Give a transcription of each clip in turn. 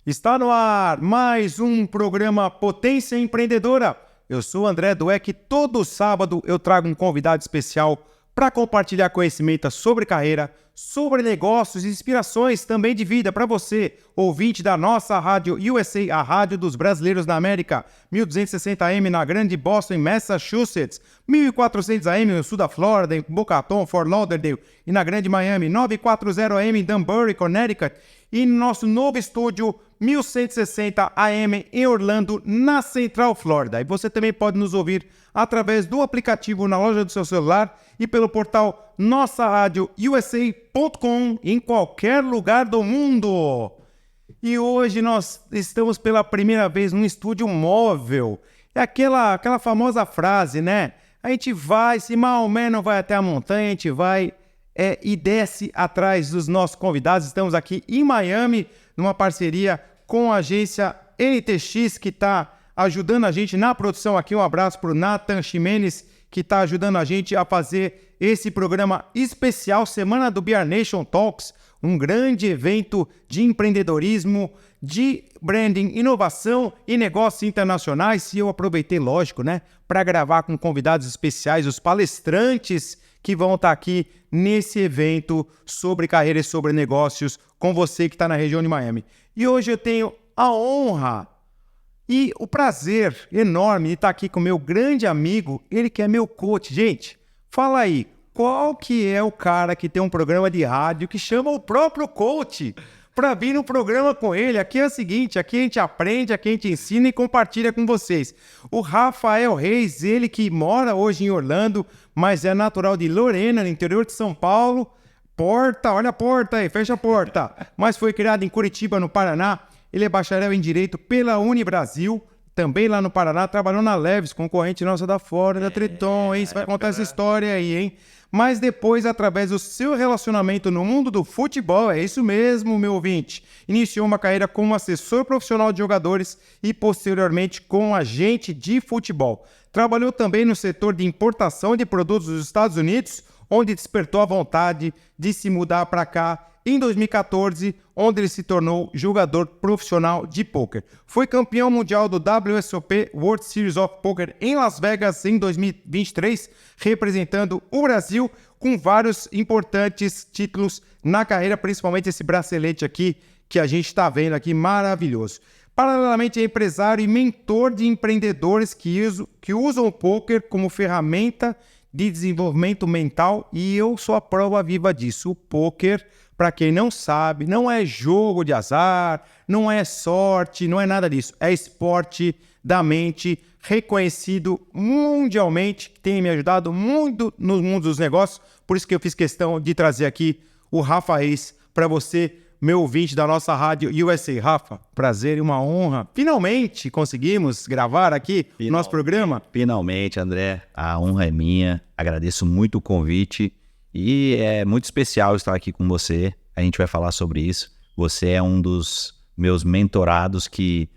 Está no ar mais um programa Potência Empreendedora. Eu sou o André Dueck e todo sábado eu trago um convidado especial para compartilhar conhecimento sobre carreira, sobre negócios e inspirações também de vida para você, ouvinte da nossa rádio USA, a rádio dos brasileiros na América, 1260 AM na grande Boston, em Massachusetts, 1400 AM no sul da Flórida, em Boca Raton, Fort Lauderdale e na grande Miami, 940 AM em Danbury, Connecticut e no nosso novo estúdio 1160 AM em Orlando, na Central Flórida. E você também pode nos ouvir através do aplicativo na loja do seu celular e pelo portal nossaRadioUSA.com em qualquer lugar do mundo. E hoje nós estamos pela primeira vez num estúdio móvel. É aquela famosa frase, né? A gente vai, se Maomé não vai até a montanha, a gente vai e desce atrás dos nossos convidados. Estamos aqui em Miami, numa parceria com a agência NTX, que está ajudando a gente na produção aqui. Um abraço para o Nathan Ximenes, que está ajudando a gente a fazer esse programa especial, Semana do BR Nation Talks, um grande evento de empreendedorismo, de branding, inovação e negócios internacionais. E eu aproveitei, lógico, né, para gravar com convidados especiais, os palestrantes que vão estar aqui nesse evento sobre carreira e sobre negócios com você que está na região de Miami. E hoje eu tenho a honra e o prazer enorme de estar aqui com meu grande amigo, ele que é meu coach. Gente, fala aí, qual que é o cara que tem um programa de rádio que chama o próprio coach para vir no programa com ele? Aqui é o seguinte, aqui a gente aprende, aqui a gente ensina e compartilha com vocês. O Rafael Reis, ele que mora hoje em Orlando, mas é natural de Lorena, no interior de São Paulo. Porta, olha a porta aí, fecha a porta. Mas foi criado em Curitiba, no Paraná. Ele é bacharel em Direito pela Unibrasil, também lá no Paraná. Trabalhou na Leves, concorrente nossa da fora, da Triton, hein? Você vai contar essa história aí, hein? Mas depois, através do seu relacionamento no mundo do futebol, é isso mesmo, meu ouvinte, iniciou uma carreira como assessor profissional de jogadores e, posteriormente, como agente de futebol. Trabalhou também no setor de importação de produtos dos Estados Unidos, onde despertou a vontade de se mudar para cá em 2014, onde ele se tornou jogador profissional de pôquer. Foi campeão mundial do WSOP World Series of Poker em Las Vegas em 2023, representando o Brasil com vários importantes títulos na carreira, principalmente esse bracelete aqui que a gente está vendo aqui, maravilhoso. Paralelamente, é empresário e mentor de empreendedores que usam o pôquer como ferramenta de desenvolvimento mental, e eu sou a prova viva disso. O pôquer, para quem não sabe, não é jogo de azar, não é sorte, não é nada disso. É esporte da mente, reconhecido mundialmente, que tem me ajudado muito no mundo dos negócios. Por isso que eu fiz questão de trazer aqui o Rafa Reis para você, meu ouvinte da nossa rádio USA. Rafa, prazer e uma honra. Finalmente conseguimos gravar aqui o nosso programa. Finalmente, André, a honra é minha. Agradeço muito o convite e é muito especial estar aqui com você. A gente vai falar sobre isso. Você é um dos meus mentorados que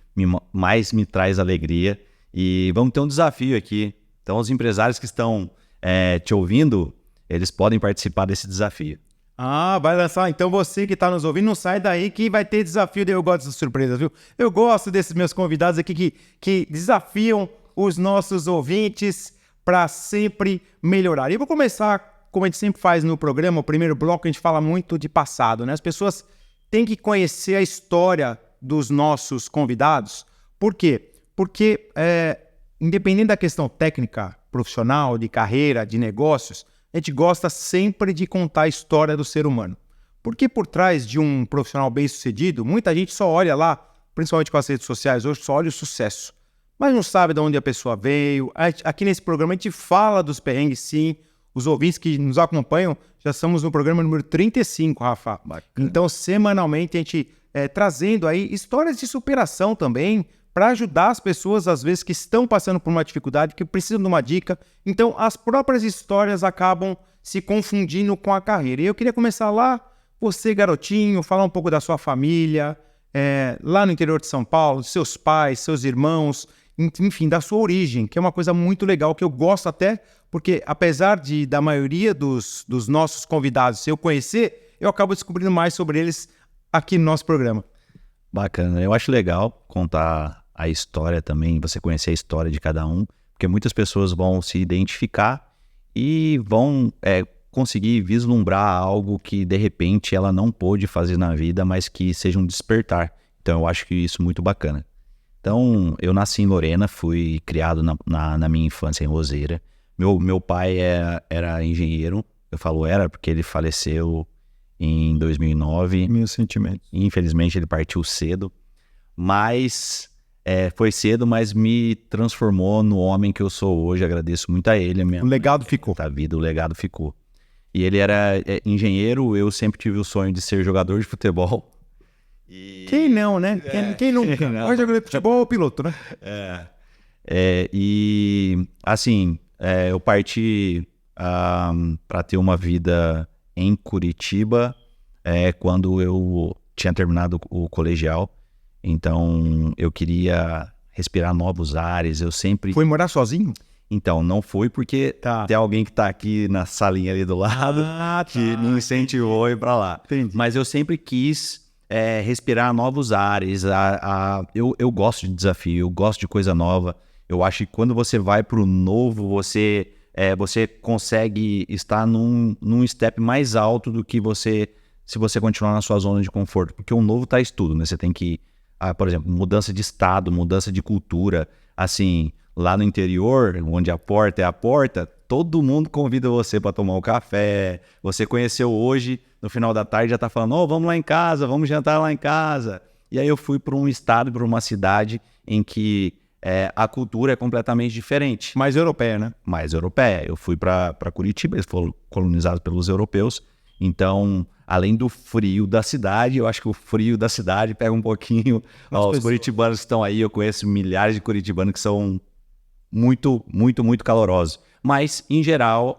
mais me traz alegria e vamos ter um desafio aqui. Então, os empresários que estão te ouvindo, eles podem participar desse desafio. Ah, vai lançar. Então você que está nos ouvindo, não sai daí que vai ter desafio. Eu gosto dessas surpresas, viu? Eu gosto desses meus convidados aqui que desafiam os nossos ouvintes para sempre melhorar. E eu vou começar, como a gente sempre faz no programa, o primeiro bloco a gente fala muito de passado, né? As pessoas têm que conhecer a história dos nossos convidados. Por quê? Porque, independente da questão técnica, profissional, de carreira, de negócios, a gente gosta sempre de contar a história do ser humano. Porque por trás de um profissional bem-sucedido, muita gente só olha lá, principalmente com as redes sociais hoje, só olha o sucesso. Mas não sabe de onde a pessoa veio. Aqui nesse programa a gente fala dos perrengues, sim. Os ouvintes que nos acompanham, já estamos no programa número 35, Rafa. Bacana. Então, semanalmente, a gente trazendo aí histórias de superação também, para ajudar as pessoas, às vezes, que estão passando por uma dificuldade, que precisam de uma dica. Então, as próprias histórias acabam se confundindo com a carreira. E eu queria começar lá, você, garotinho, falar um pouco da sua família, lá no interior de São Paulo, seus pais, seus irmãos, enfim, da sua origem, que é uma coisa muito legal, que eu gosto até, porque apesar da maioria dos nossos convidados eu conhecer, eu acabo descobrindo mais sobre eles aqui no nosso programa. Bacana. Eu acho legal contar a história também, você conhecer a história de cada um, porque muitas pessoas vão se identificar e vão conseguir vislumbrar algo que de repente ela não pôde fazer na vida, mas que seja um despertar. Então eu acho que isso é muito bacana. Então eu nasci em Lorena, fui criado na minha infância em Roseira. Meu pai era engenheiro, eu falo era porque ele faleceu em 2009. Meus sentimentos. Infelizmente ele partiu cedo, mas foi cedo, mas me transformou no homem que eu sou hoje. Agradeço muito a ele. O legado ficou. A vida, o legado ficou. E ele era engenheiro, eu sempre tive o sonho de ser jogador de futebol. Quem não, né? Quem nunca? Hoje jogador de futebol ou piloto, né? E assim, eu parti para ter uma vida em Curitiba quando eu tinha terminado o colegial. Então eu queria respirar novos ares. Eu sempre... Foi morar sozinho? Então, não fui porque tem alguém que tá aqui na salinha ali do lado que me incentivou a ir para lá. Entendi. Mas eu sempre quis respirar novos ares. Eu gosto de desafio, eu gosto de coisa nova. Eu acho que quando você vai pro novo, você consegue estar num step mais alto do que se você continuar na sua zona de conforto. Porque o novo traz tudo, né? Você tem que, por exemplo, mudança de estado, mudança de cultura. Assim, lá no interior, onde a porta é a porta, todo mundo convida você para tomar um café. Você conheceu hoje, no final da tarde já tá falando, vamos lá em casa, vamos jantar lá em casa. E aí eu fui para um estado, para uma cidade em que a cultura é completamente diferente. Mais europeia, né? Mais europeia. Eu fui para Curitiba, eles foram colonizados pelos europeus. Então, além do frio da cidade, eu acho que o frio da cidade pega um pouquinho. Os curitibanos que estão aí, eu conheço milhares de curitibanos que são muito, muito, muito calorosos. Mas, em geral,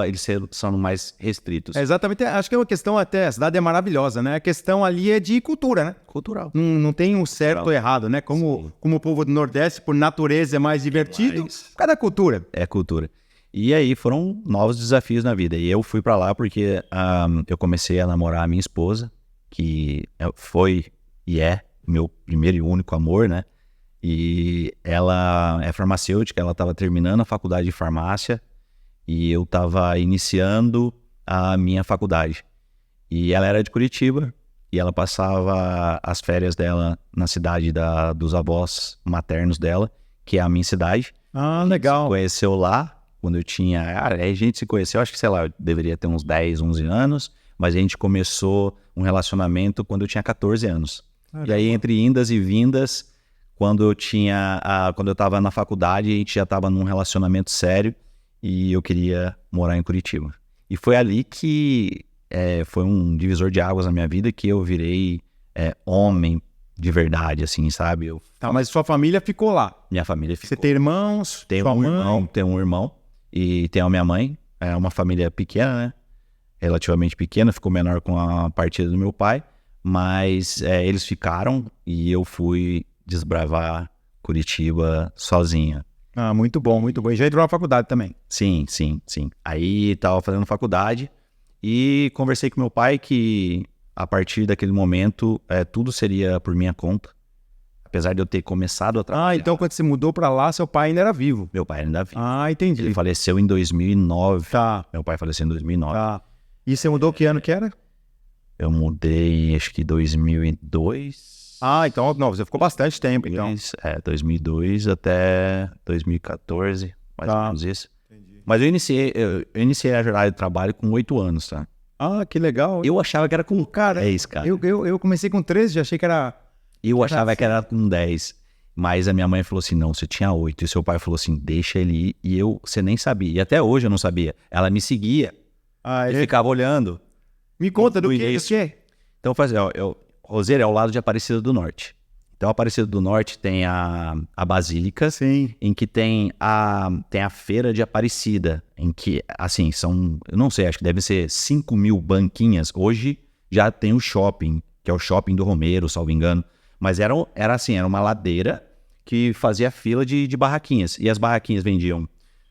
eles são mais restritos. Exatamente. Acho que é uma questão até... A cidade é maravilhosa, né? A questão ali é de cultura, né? Cultural. Não tem um certo ou errado, né? Como o povo do Nordeste, por natureza, é mais divertido. Por causa da cultura. É cultura. E aí foram novos desafios na vida. E eu fui pra lá porque eu comecei a namorar a minha esposa, que foi e é meu primeiro e único amor, né? E ela é farmacêutica, ela estava terminando a faculdade de farmácia e eu estava iniciando a minha faculdade. E ela era de Curitiba e ela passava as férias dela na cidade dos avós maternos dela, que é a minha cidade. Ah, legal. Se conheceu lá quando eu tinha... a gente se conheceu, acho que, sei lá, eu deveria ter uns 10, 11 anos, mas a gente começou um relacionamento quando eu tinha 14 anos. Caramba. E aí, entre indas e vindas... Quando eu estava na faculdade, a gente já estava num relacionamento sério e eu queria morar em Curitiba. E foi ali que foi um divisor de águas na minha vida que eu virei homem de verdade, assim, sabe? Mas sua família ficou lá? Minha família ficou. Você tem irmãos? Tenho um irmão e tenho a minha mãe. É uma família pequena, né? Relativamente pequena, ficou menor com a partida do meu pai. Mas eles ficaram e eu fui desbravar Curitiba sozinha. Ah, muito bom, muito bom. E já entrou na faculdade também? Sim. Aí tava fazendo faculdade e conversei com meu pai que a partir daquele momento tudo seria por minha conta. Apesar de eu ter começado a trabalhar. Ah, então quando você mudou pra lá, seu pai ainda era vivo? Meu pai ainda era vivo. Ah, entendi. Ele faleceu em 2009. Tá. Meu pai faleceu em 2009. Tá. E você mudou que ano que era? Eu mudei, acho que 2002... Ah, então, não, você ficou bastante tempo, então. 2002 até 2014, mais ou menos isso. Entendi. Mas eu iniciei a jornada de trabalho com 8 anos, tá? Ah, que legal. Eu achava que era com 10, cara. Eu comecei com 13, já achei que era... Eu achava que era com 10. Mas a minha mãe falou assim, não, você tinha 8. E seu pai falou assim, deixa ele ir. E você nem sabia. E até hoje eu não sabia. Ela me seguia. E ficava olhando. Me conta do que? Então, Roseira é ao lado de Aparecida do Norte. Então, Aparecida do Norte tem a Basílica, sim, em que tem a feira de Aparecida, em que, assim, eu não sei, acho que devem ser 5.000 banquinhas. Hoje já tem o shopping, que é o shopping do Romero, salvo engano. Mas era uma ladeira que fazia fila de barraquinhas. E as barraquinhas vendiam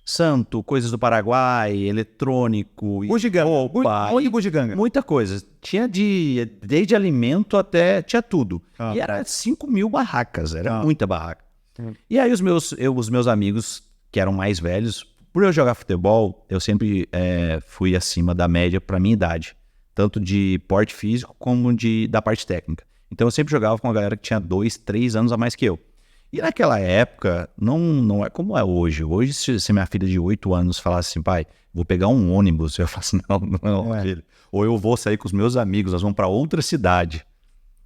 santo, coisas do Paraguai, eletrônico, Bugiganga. roupa, Onde Bugiganga? muita coisa. Tinha desde alimento até, tinha tudo. Ah. E era 5.000 barracas, era Ah. muita barraca. E aí os meus amigos, que eram mais velhos, por eu jogar futebol, eu sempre fui acima da média para minha idade. Tanto de porte físico como da parte técnica. Então eu sempre jogava com uma galera que tinha 2, 3 anos a mais que eu. E naquela época, não é como é hoje. Hoje, se minha filha de 8 anos falasse assim, pai, vou pegar um ônibus, eu falo assim, não, filho. Ou eu vou sair com os meus amigos, nós vamos para outra cidade.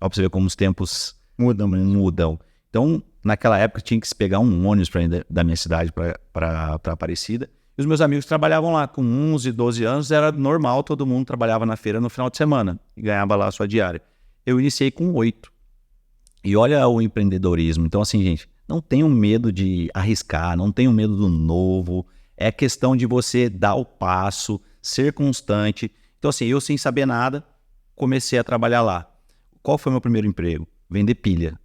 Ó, pra você ver como os tempos mudam. Então, naquela época, tinha que se pegar um ônibus para ir da minha cidade para Aparecida. E os meus amigos trabalhavam lá com 11, 12 anos, era normal, todo mundo trabalhava na feira no final de semana e ganhava lá a sua diária. Eu iniciei com 8. E olha o empreendedorismo. Então, assim, gente, não tenham medo de arriscar, não tenham medo do novo. É questão de você dar o passo, ser constante. Então, assim, eu sem saber nada, comecei a trabalhar lá. Qual foi o meu primeiro emprego? Vender pilha.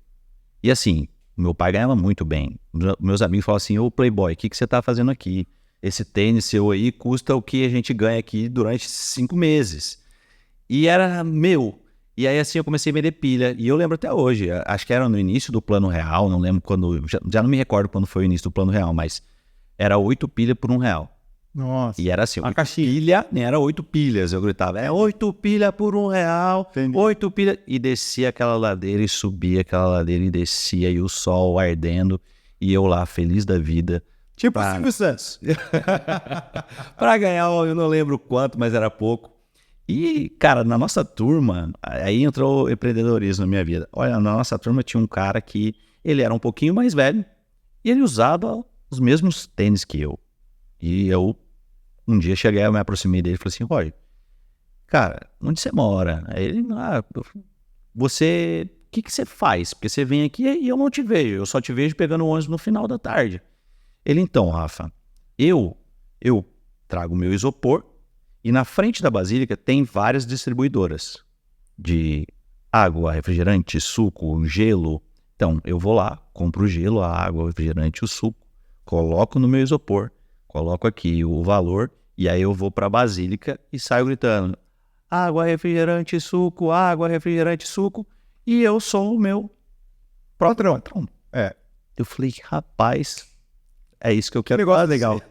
E assim, meu pai ganhava muito bem. Meus amigos falavam assim, ô Playboy, o que você tá fazendo aqui? Esse tênis seu aí custa o que a gente ganha aqui durante 5 meses. E era meu. E aí assim eu comecei a vender pilha. E eu lembro até hoje, acho que era no início do Plano Real, não lembro quando, já não me recordo quando foi o início do Plano Real, mas era 8 pilhas por R$1. Nossa. E era assim, A caixinha. pilha, nem era 8 pilhas, eu gritava, 8 pilhas por R$1, Entendi. 8 pilhas, e descia aquela ladeira e subia aquela ladeira e descia, e o sol ardendo, e eu lá, feliz da vida. Tipo o Silvio Santos. Pra ganhar, eu não lembro quanto, mas era pouco. E, cara, na nossa turma, aí entrou o empreendedorismo na minha vida. Olha, na nossa turma tinha um cara que ele era um pouquinho mais velho e ele usava os mesmos tênis que eu. E eu, um dia cheguei, eu me aproximei dele e falei assim, Roger, cara, onde você mora? Aí ele, você, o que você faz? Porque você vem aqui e eu não te vejo, eu só te vejo pegando o ônibus no final da tarde. Ele, então, Rafa, eu trago meu isopor e na frente da Basílica tem várias distribuidoras de água, refrigerante, suco, gelo. Então, eu vou lá, compro o gelo, a água, o refrigerante, o suco, coloco no meu isopor, coloco aqui o valor e aí eu vou para a Basílica e saio gritando água, refrigerante, suco, e eu sou o meu próprio patrão. Eu falei, rapaz, é isso que eu quero fazer. Legal.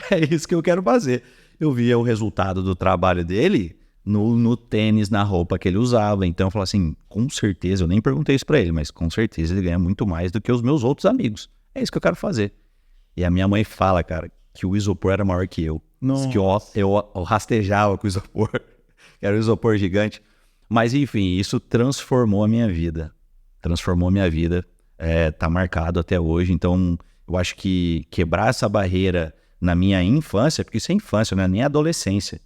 É isso que eu quero fazer. Eu via o resultado do trabalho dele no tênis, na roupa que ele usava. Então eu falei assim, com certeza, eu nem perguntei isso pra ele, mas com certeza ele ganha muito mais do que os meus outros amigos. É isso que eu quero fazer. E a minha mãe fala, cara, que o isopor era maior que eu. Diz que eu rastejava com o isopor. Era um isopor gigante. Mas enfim, isso transformou a minha vida. Tá marcado até hoje. Então eu acho que quebrar essa barreira na minha infância, porque isso é infância, não é nem adolescência,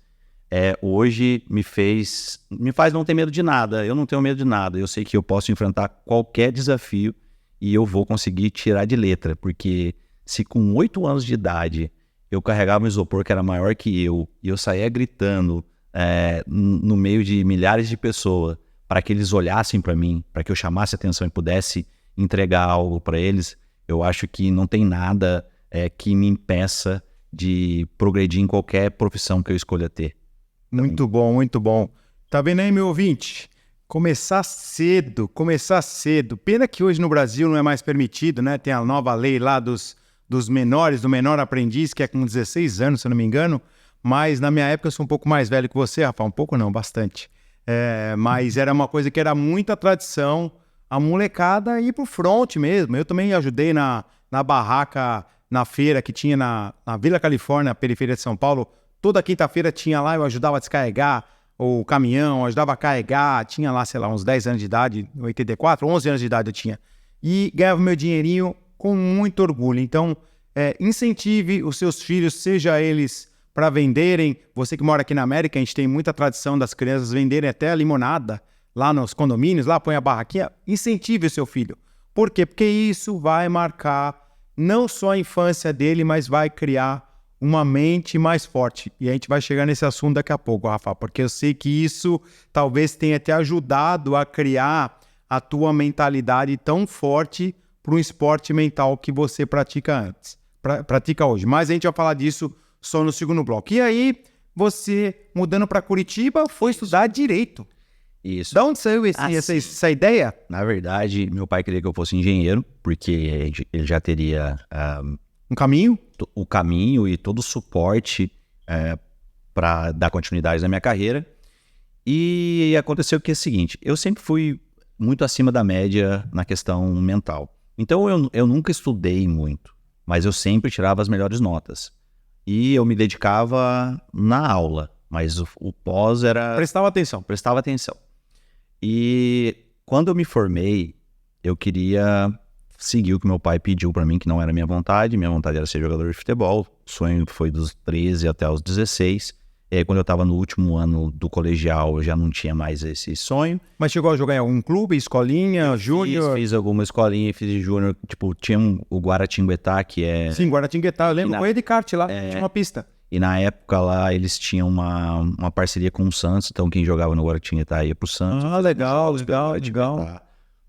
hoje me faz não ter medo de nada. Eu não tenho medo de nada. Eu sei que eu posso enfrentar qualquer desafio e eu vou conseguir tirar de letra, porque se com 8 anos de idade eu carregava um isopor que era maior que eu e eu saía gritando no meio de milhares de pessoas para que eles olhassem para mim, para que eu chamasse atenção e pudesse entregar algo para eles, eu acho que não tem nada que me impeça de progredir em qualquer profissão que eu escolha ter. Muito bom, muito bom. Tá vendo aí, meu ouvinte? Começar cedo. Pena que hoje no Brasil não é mais permitido, né? Tem a nova lei lá dos menores, do menor aprendiz, que é com 16 anos, se eu não me engano. Mas na minha época eu sou um pouco mais velho que você, Rafa. Um pouco não, bastante. Mas era uma coisa que era muita tradição. A molecada ir pro front mesmo. Eu também ajudei na barraca, na feira que tinha na Vila Califórnia, periferia de São Paulo. Toda quinta-feira tinha lá, eu ajudava a descarregar o caminhão, ajudava a carregar. Tinha lá, sei lá, uns 10 anos de idade, 84, 11 anos de idade eu tinha. E ganhava meu dinheirinho com muito orgulho. Então, incentive os seus filhos, seja eles para venderem. Você que mora aqui na América, a gente tem muita tradição das crianças venderem até a limonada lá nos condomínios, lá põe a barraquinha. Incentive o seu filho. Por quê? Porque isso vai marcar não só a infância dele, mas vai criar uma mente mais forte. E a gente vai chegar nesse assunto daqui a pouco, Rafa, porque eu sei que isso talvez tenha te ajudado a criar a tua mentalidade tão forte para um esporte mental que você pratica antes. pratica hoje. Mas a gente vai falar disso só no segundo bloco. E aí, você, mudando para Curitiba, foi estudar Direito. Isso. Da onde saiu essa ideia? Na verdade, meu pai queria que eu fosse engenheiro, porque ele já teria Um caminho? o caminho e todo o suporte para dar continuidade na minha carreira. E aconteceu que é o seguinte, eu sempre fui muito acima da média na questão mental. Então eu nunca estudei muito, mas eu sempre tirava as melhores notas. E eu me dedicava na aula, mas o pós era... Prestava atenção. Prestava atenção. E quando eu me formei, eu queria seguir o que meu pai pediu para mim, que não era minha vontade era ser jogador de futebol. O sonho foi dos 13 até os 16. E aí, quando eu estava no último ano do colegial, eu já não tinha mais esse sonho. Mas chegou a jogar em algum clube, escolinha, júnior? Fiz alguma escolinha, fiz de júnior. Tipo, tinha o Guaratinguetá, que é... Sim, Guaratinguetá, eu lembro. Corria de kart lá, tinha uma pista. E na época lá, eles tinham uma parceria com o Santos. Então, quem jogava no Guaratinguetá ia pro Santos. Ah, legal.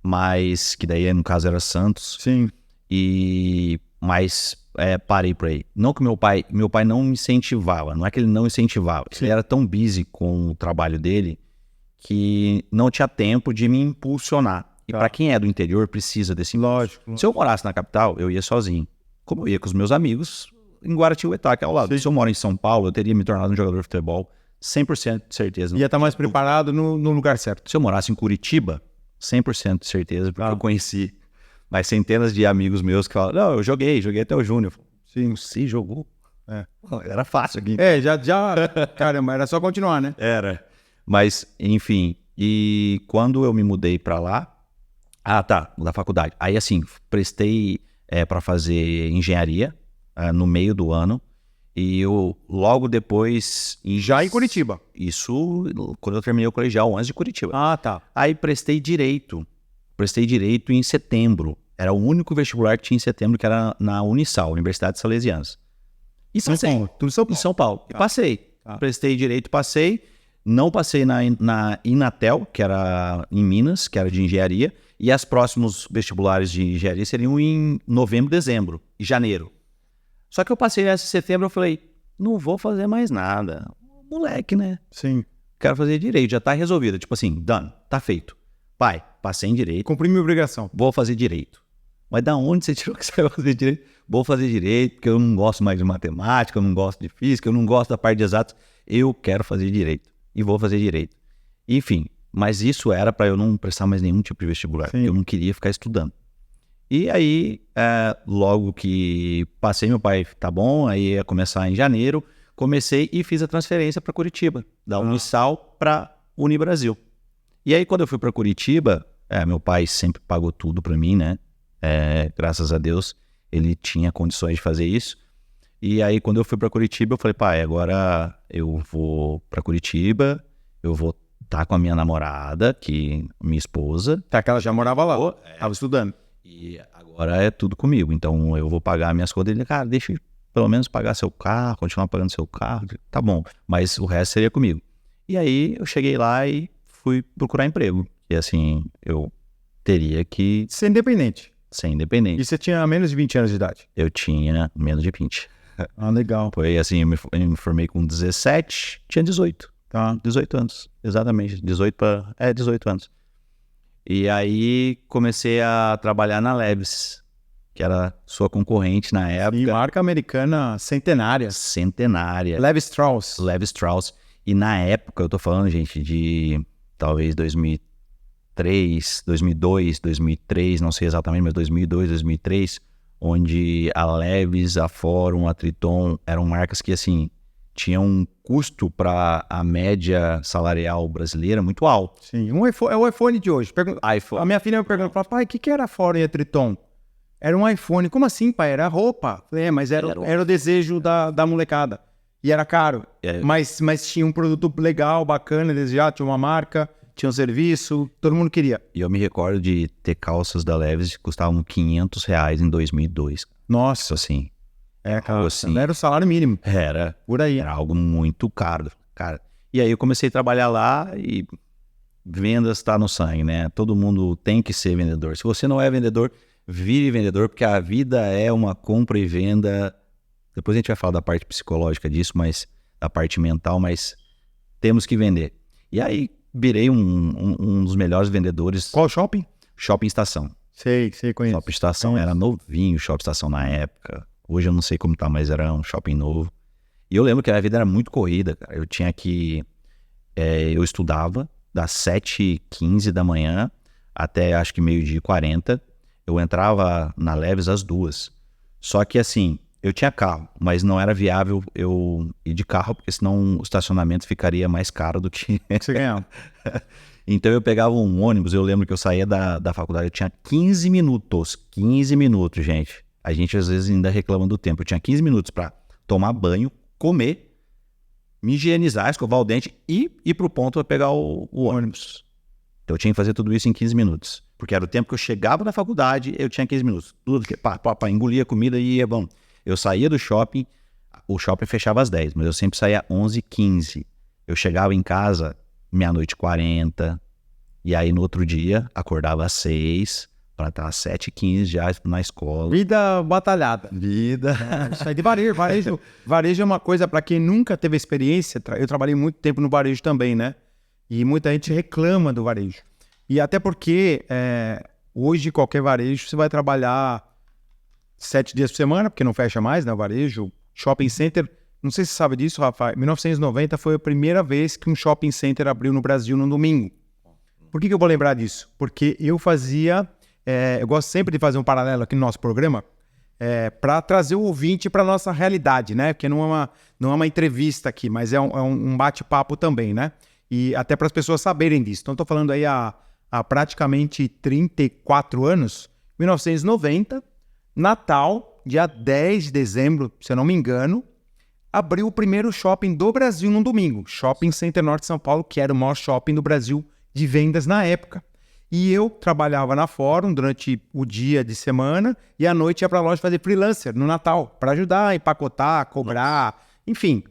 Mas, que daí, no caso, era Santos. Sim. Mas parei por aí. Não que meu pai não me incentivava, não é que ele não incentivava. Sim. Ele era tão busy com o trabalho dele que não tinha tempo de me impulsionar. E para quem é do interior, precisa desse impulso. Lógico. Se eu morasse na capital, eu ia sozinho. Como eu ia com os meus amigos em Guaratinguetá, que é ao lado. Sim. Se eu moro em São Paulo, eu teria me tornado um jogador de futebol 100% de certeza. Ia estar mais preparado no lugar certo. Se eu morasse em Curitiba, 100% de certeza, porque eu conheci mais centenas de amigos meus que falaram, não, eu joguei até o Júnior. Sim, você jogou? Era fácil aqui. Já, caramba, era só continuar, né? Era. Mas, enfim, e quando eu me mudei pra lá, da faculdade. Aí, assim, prestei para fazer engenharia no meio do ano. E eu, logo depois... Já em Curitiba? Isso, quando eu terminei o colegial, antes de Curitiba. Ah, tá. Aí prestei Direito em setembro. Era o único vestibular que tinha em setembro, que era na Unisal, Universidade Salesianas. E passei. Tudo Em São Paulo. E passei. Prestei Direito, passei. Não passei na Inatel, que era em Minas, que era de engenharia. E os próximos vestibulares de engenharia seriam em novembro, dezembro e janeiro. Só que eu passei nessa em setembro, eu falei, não vou fazer mais nada. Moleque, né? Sim. Quero fazer Direito, já tá resolvido. Tipo assim, done, tá feito. Pai, passei em Direito. Cumpri minha obrigação. Vou fazer Direito. Mas da onde você tirou que você vai fazer Direito? Vou fazer Direito, porque eu não gosto mais de matemática, eu não gosto de física, eu não gosto da parte de exatos. Eu quero fazer Direito. E vou fazer Direito. Enfim, mas isso era para eu não prestar mais nenhum tipo de vestibular. Porque eu não queria ficar estudando. E aí, logo que passei, meu pai, tá bom, aí ia começar em janeiro, comecei e fiz a transferência para Curitiba, da Unisal para Unibrasil. E aí, quando eu fui para Curitiba, meu pai sempre pagou tudo para mim, né? Graças a Deus, ele tinha condições de fazer isso. E aí, quando eu fui para Curitiba, eu falei, pai, agora eu vou para Curitiba, eu vou estar com a minha namorada, minha esposa. Tá, que ela já morava lá, tava estudando. E agora é tudo comigo, então eu vou pagar minhas contas. Ele, cara, deixa eu pelo menos pagar seu carro, continuar pagando seu carro, tá bom, mas o resto seria comigo. E aí eu cheguei lá e fui procurar emprego. E assim, eu teria que... Ser independente. Ser independente. E você tinha menos de 20 anos de idade? Eu tinha menos de 20. Ah, legal. Foi assim, eu me formei com 17, tinha 18. Tá. 18 anos, exatamente, 18 anos. E aí comecei a trabalhar na Levis, que era sua concorrente na época. E marca americana centenária. Centenária. Levi Strauss. Levi Strauss. E na época, eu tô falando, gente, de talvez 2003, 2002, 2003, não sei exatamente, mas 2002, 2003, onde a Levis, a Forum, a Triton eram marcas que, assim, tinham um custo para a média salarial brasileira muito alto. Sim, é o iPhone de hoje. iPhone. A minha filha me perguntou, pai, o que era a Forum e a Triton? Era um iPhone. Como assim, pai? Era roupa. Mas era o desejo da molecada. E era caro. Mas tinha um produto legal, bacana, desejado, tinha uma marca, tinha um serviço, todo mundo queria. E eu me recordo de ter calças da Levi's que custavam R$500 em 2002. Nossa. Assim. Cara, assim, era o salário mínimo. Era. Por aí. Era algo muito caro, cara. E aí eu comecei a trabalhar lá e vendas tá no sangue, né? Todo mundo tem que ser vendedor. Se você não é vendedor, vire vendedor, porque a vida é uma compra e venda. Depois a gente vai falar da parte psicológica disso, mas da parte mental, mas temos que vender. E aí virei um dos melhores vendedores. Qual shopping? Shopping Estação. Sei, conheço. Shopping Estação era novinho, Shopping Estação na época. Hoje eu não sei como tá, mas era um shopping novo. E eu lembro que a vida era muito corrida, cara. Eu tinha que... eu estudava das 7h15 da manhã até acho que 12h40. Eu entrava na Leves às 2h. Só que assim, eu tinha carro, mas não era viável eu ir de carro, porque senão o estacionamento ficaria mais caro do que... Você ganhava. Então eu pegava um ônibus, eu lembro que eu saía da faculdade, eu tinha 15 minutos, gente. A gente às vezes ainda reclama do tempo. Eu tinha 15 minutos para tomar banho, comer, me higienizar, escovar o dente e ir pro ponto para pegar o ônibus. Então eu tinha que fazer tudo isso em 15 minutos. Porque era o tempo que eu chegava na faculdade, eu tinha 15 minutos. Tudo que engolia a comida e ia bom. Eu saía do shopping, o shopping fechava às 10, mas eu sempre saía às 11h15. Eu chegava em casa 00:40, e aí no outro dia acordava às 6 para estar às 7h15 já na escola. Vida batalhada. Vida. Isso aí de varejo. Varejo é uma coisa para quem nunca teve experiência. Eu trabalhei muito tempo no varejo também, né? E muita gente reclama do varejo. E até porque hoje qualquer varejo você vai trabalhar 7 dias por semana, porque não fecha mais, né? O varejo, shopping center. Não sei se você sabe disso, Rafael. 1990 foi a primeira vez que um shopping center abriu no Brasil no domingo. Por que eu vou lembrar disso? Porque eu fazia... eu gosto sempre de fazer um paralelo aqui no nosso programa para trazer o ouvinte para a nossa realidade, né? Porque não é uma entrevista aqui, mas é um bate-papo também, né? E até para as pessoas saberem disso. Então, estou falando aí há praticamente 34 anos, 1990, Natal, dia 10 de dezembro, se eu não me engano, abriu o primeiro shopping do Brasil num domingo. Shopping Center Norte de São Paulo, que era o maior shopping do Brasil de vendas na época. E eu trabalhava na Fórum durante o dia de semana e à noite ia para a loja fazer freelancer no Natal, para ajudar a empacotar, cobrar, enfim,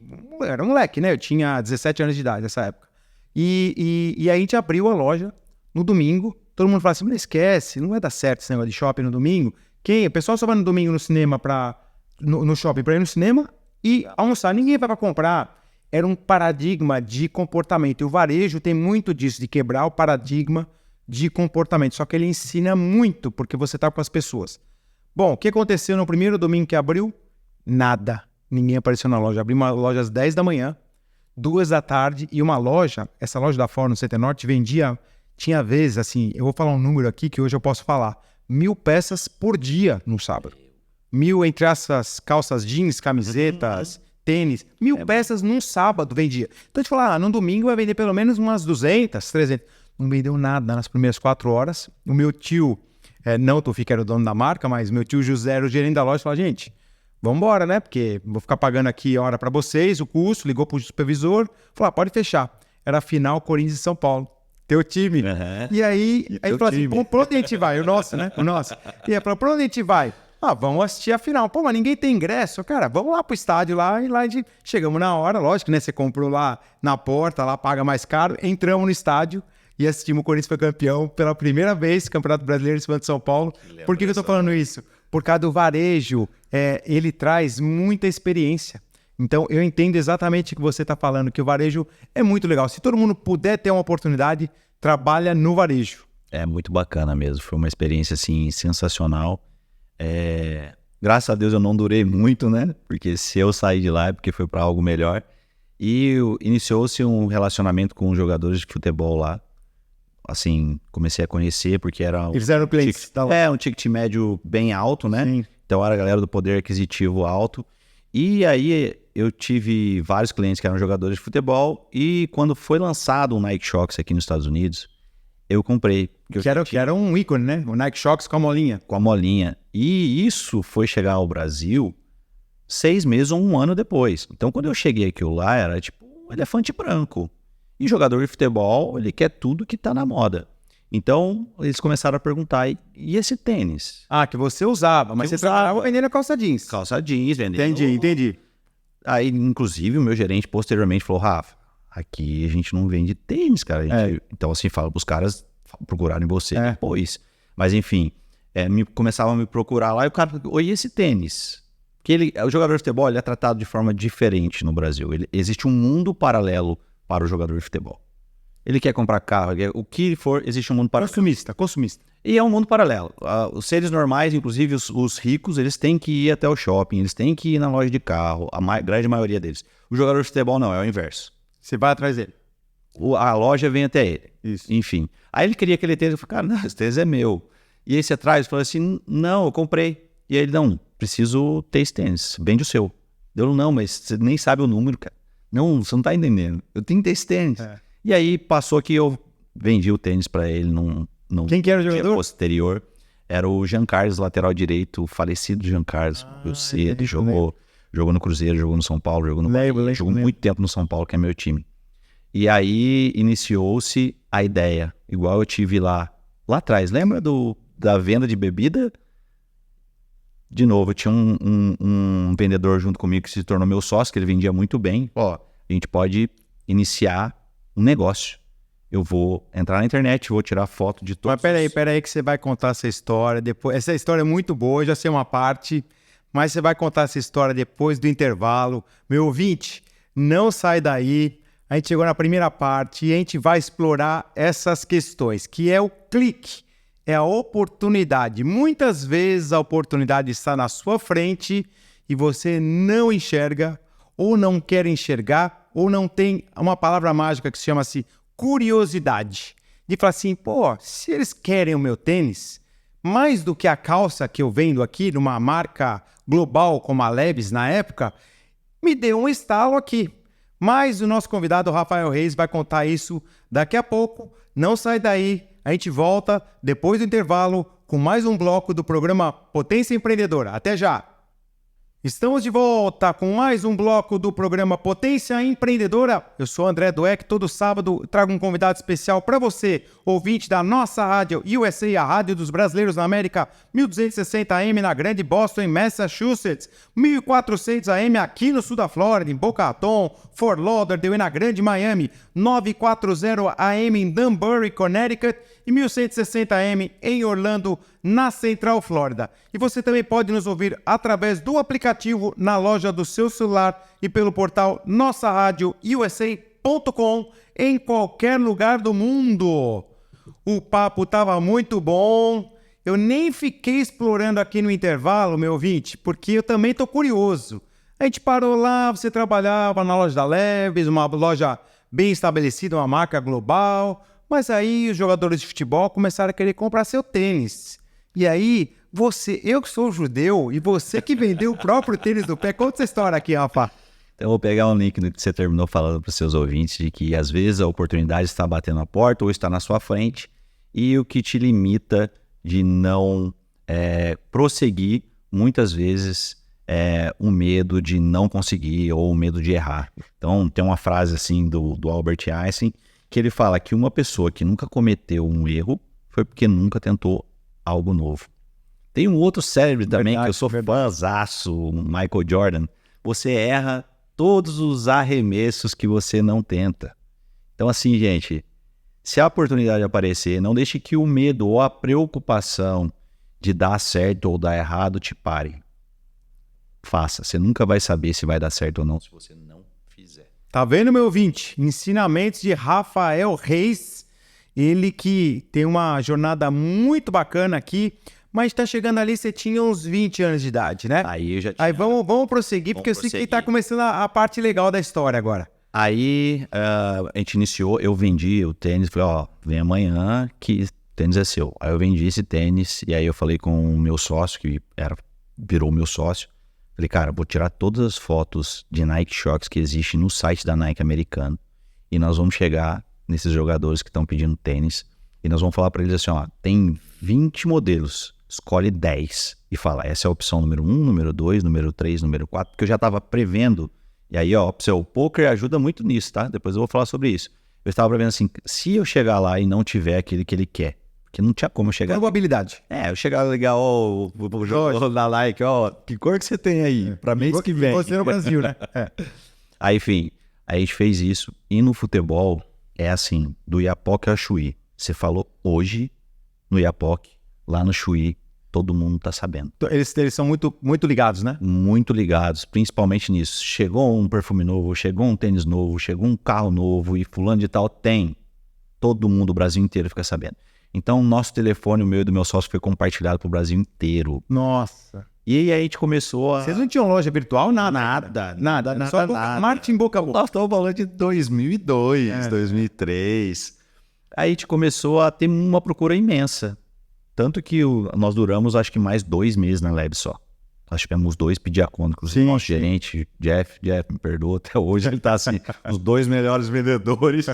era um moleque, né? Eu tinha 17 anos de idade nessa época. E aí a gente abriu a loja no domingo, todo mundo fala assim, não esquece, não vai dar certo esse negócio de shopping no domingo. O pessoal só vai no domingo no cinema no shopping para ir no cinema e almoçar, ninguém vai para comprar. Era um paradigma de comportamento. E o varejo tem muito disso, de quebrar o paradigma de comportamento. Só que ele ensina muito, porque você está com as pessoas. Bom, o que aconteceu no primeiro domingo que abriu? Nada. Ninguém apareceu na loja. Abri uma loja às 10 da manhã, 2 da tarde, e uma loja, essa loja da Fórum no Center Norte, tinha vezes, assim, eu vou falar um número aqui que hoje eu posso falar, 1.000 peças por dia no sábado. 1.000 entre essas calças jeans, camisetas, tênis, 1.000 peças num sábado vendia. Então a gente fala, no domingo vai vender pelo menos umas 200, 300. Não vendeu nada nas primeiras 4 horas. O meu tio, não o Tufi, que era o dono da marca, mas meu tio José era o gerente da loja, falou, gente, vamos embora, né? Porque vou ficar pagando aqui a hora para vocês, o custo, ligou pro supervisor, falou, pode fechar. Era a final Corinthians e São Paulo. Teu time. Uhum. E aí falou assim, por onde a gente vai? O nosso, né? O nosso. E aí falou, por onde a gente vai? Vamos assistir a final. Pô, mas ninguém tem ingresso. Cara, vamos lá pro estádio lá e lá a gente... Chegamos na hora, lógico, né? Você comprou lá na porta, lá paga mais caro. Entramos no estádio e assistimos o Corinthians foi campeão pela primeira vez, Campeonato Brasileiro em cima de São Paulo. Por que eu tô falando isso? Por causa do varejo, ele traz muita experiência. Então, eu entendo exatamente o que você está falando, que o varejo é muito legal. Se todo mundo puder ter uma oportunidade, trabalha no varejo. É muito bacana mesmo. Foi uma experiência, assim, sensacional. Graças a Deus eu não durei muito, né? Porque se eu sair de lá é porque foi para algo melhor. E iniciou-se um relacionamento com os jogadores de futebol lá. Assim, comecei a conhecer porque era... Eles eram clientes. Um ticket médio bem alto, né? Sim. Então era a galera do poder aquisitivo alto. E aí eu tive vários clientes que eram jogadores de futebol. E quando foi lançado o Nike Shox aqui nos Estados Unidos, eu comprei. Que era um ícone, né? O Nike Shox com a molinha. Com a molinha. E isso foi chegar ao Brasil 6 meses ou 1 ano depois. Então quando eu cheguei aquilo lá, era tipo um elefante branco. E jogador de futebol, ele quer tudo que tá na moda. Então, eles começaram a perguntar, e esse tênis? Que você usava, mas você trabalhava vendendo calça jeans. Calça jeans, vendendo. Entendi. Aí, inclusive, o meu gerente posteriormente falou, Rafa, aqui a gente não vende tênis, cara. Então, assim, fala pros caras procurarem você depois. Mas, enfim, começavam a me procurar lá e o cara, oi, esse tênis? Porque o jogador de futebol ele é tratado de forma diferente no Brasil. Existe um mundo paralelo para o jogador de futebol. Ele quer comprar carro, o que for, existe um mundo paralelo. Consumista. E é um mundo paralelo. Os seres normais, inclusive os ricos, eles têm que ir até o shopping, eles têm que ir na loja de carro, a grande maioria deles. O jogador de futebol não, é o inverso. Você vai atrás dele. A loja vem até ele. Isso. Enfim. Aí ele queria aquele tênis, eu falei, cara, não, esse tênis é meu. E aí você atrás, falou assim, não, eu comprei. E aí ele, não, preciso ter esse tênis, vende o seu. Eu, não, mas você nem sabe o número, cara. Não, você não tá entendendo. Eu tenho que ter esse tênis. E aí passou que eu vendi o tênis pra ele num Quem que era o jogador? Posterior. Era o Jean Carlos, lateral direito, o falecido Jean Carlos. Ele jogou no Cruzeiro, jogou no São Paulo, jogou no Bahia, jogou muito tempo no São Paulo, que é meu time. E aí iniciou-se a ideia, igual eu tive lá atrás. Lembra da venda de bebida? De novo, eu tinha um vendedor junto comigo que se tornou meu sócio, que ele vendia muito bem. A gente pode iniciar um negócio. Eu vou entrar na internet, vou tirar foto de todos. Mas peraí que você vai contar essa história depois. Essa história é muito boa, eu já sei uma parte, mas você vai contar essa história depois do intervalo. Meu ouvinte, não sai daí. A gente chegou na primeira parte e a gente vai explorar essas questões, que é o clique, é a oportunidade. Muitas vezes a oportunidade está na sua frente e você não enxerga, ou não quer enxergar, ou não tem uma palavra mágica que se chama-se curiosidade. De falar assim, se eles querem o meu tênis, mais do que a calça que eu vendo aqui numa marca global como a Levi's na época, me deu um estalo aqui. Mas o nosso convidado, Rafael Reis, vai contar isso daqui a pouco. Não sai daí, a gente volta depois do intervalo com mais um bloco do programa Potência Empreendedora. Até já! Estamos de volta com mais um bloco do programa Potência Empreendedora. Eu sou André Dueck, todo sábado trago um convidado especial para você, ouvinte da nossa rádio USA, a rádio dos brasileiros na América, 1260 AM na Grande Boston, em Massachusetts, 1400 AM aqui no sul da Flórida, em Boca Raton, Fort Lauderdale e na Grande Miami, 940 AM em Danbury, Connecticut e 1160 AM em Orlando, na Central Flórida. E você também pode nos ouvir através do aplicativo na loja do seu celular e pelo portal nossaradioUSA.com em qualquer lugar do mundo. O papo estava muito bom. Eu nem fiquei explorando aqui no intervalo, meu ouvinte, porque eu também estou curioso. A gente parou lá, você trabalhava na loja da Levi's, uma loja bem estabelecida, uma marca global, mas aí os jogadores de futebol começaram a querer comprar seu tênis. E aí, eu que sou judeu, e você que vendeu o próprio tênis do pé, conta essa história aqui, Rafa. Então eu vou pegar um link que você terminou falando para os seus ouvintes de que às vezes a oportunidade está batendo na porta ou está na sua frente e o que te limita de não prosseguir, muitas vezes, o medo de não conseguir ou o medo de errar. Então tem uma frase assim do Albert Einstein que ele fala que uma pessoa que nunca cometeu um erro foi porque nunca tentou algo novo. Tem um outro cérebro também, que eu sou fãzaço, Michael Jordan. Você erra todos os arremessos que você não tenta. Então assim, gente, se a oportunidade aparecer, não deixe que o medo ou a preocupação de dar certo ou dar errado te pare. Faça. Você nunca vai saber se vai dar certo ou não se você não fizer. Tá vendo, meu ouvinte? Ensinamentos de Rafael Reis. Ele que tem uma jornada muito bacana aqui, mas tá chegando ali, você tinha uns 20 anos de idade, né? Aí eu já tinha. Aí vamos prosseguir, porque eu sei que tá começando a parte legal da história agora. Aí a gente iniciou, eu vendi o tênis, falei, vem amanhã que o tênis é seu. Aí eu vendi esse tênis e aí eu falei com o meu sócio, que virou meu sócio. Falei, cara, vou tirar todas as fotos de Nike Shox que existem no site da Nike americano e nós vamos chegar nesses jogadores que estão pedindo tênis e nós vamos falar para eles assim, tem 20 modelos, escolhe 10 e fala, essa é a opção número 1, número 2, número 3, número 4, porque eu já estava prevendo, e aí o poker ajuda muito nisso, tá? Depois eu vou falar sobre isso. Eu estava prevendo assim, se eu chegar lá e não tiver aquele que ele quer, porque não tinha como eu chegar... Probabilidade. Eu chegar legal, o jogo da Nike, que cor que você tem aí para mês que vem? Você no Brasil, né? Aí, enfim, aí a gente fez isso, e no futebol... É assim, do Iapoque ao Chuí. Você falou hoje no Iapoque, lá no Chuí, todo mundo tá sabendo. Eles são muito ligados, né? Muito ligados, principalmente nisso. Chegou um perfume novo, chegou um tênis novo, chegou um carro novo e fulano de tal tem. Todo mundo, o Brasil inteiro fica sabendo. Então, o nosso telefone, o meu e do meu sócio, foi compartilhado pro Brasil inteiro. Nossa. E aí a gente começou a... Vocês não tinham loja virtual? Nada. Só marketing boca a boca. Nós estamos falando de 2002, 2003. Aí a gente começou a ter uma procura imensa. Tanto que nós duramos, acho que mais 2 meses na Lab só. Nós tivemos 2 pedir a conta. Inclusive, nosso gerente, Jeff, me perdoa, até hoje ele tá assim, os 2 melhores vendedores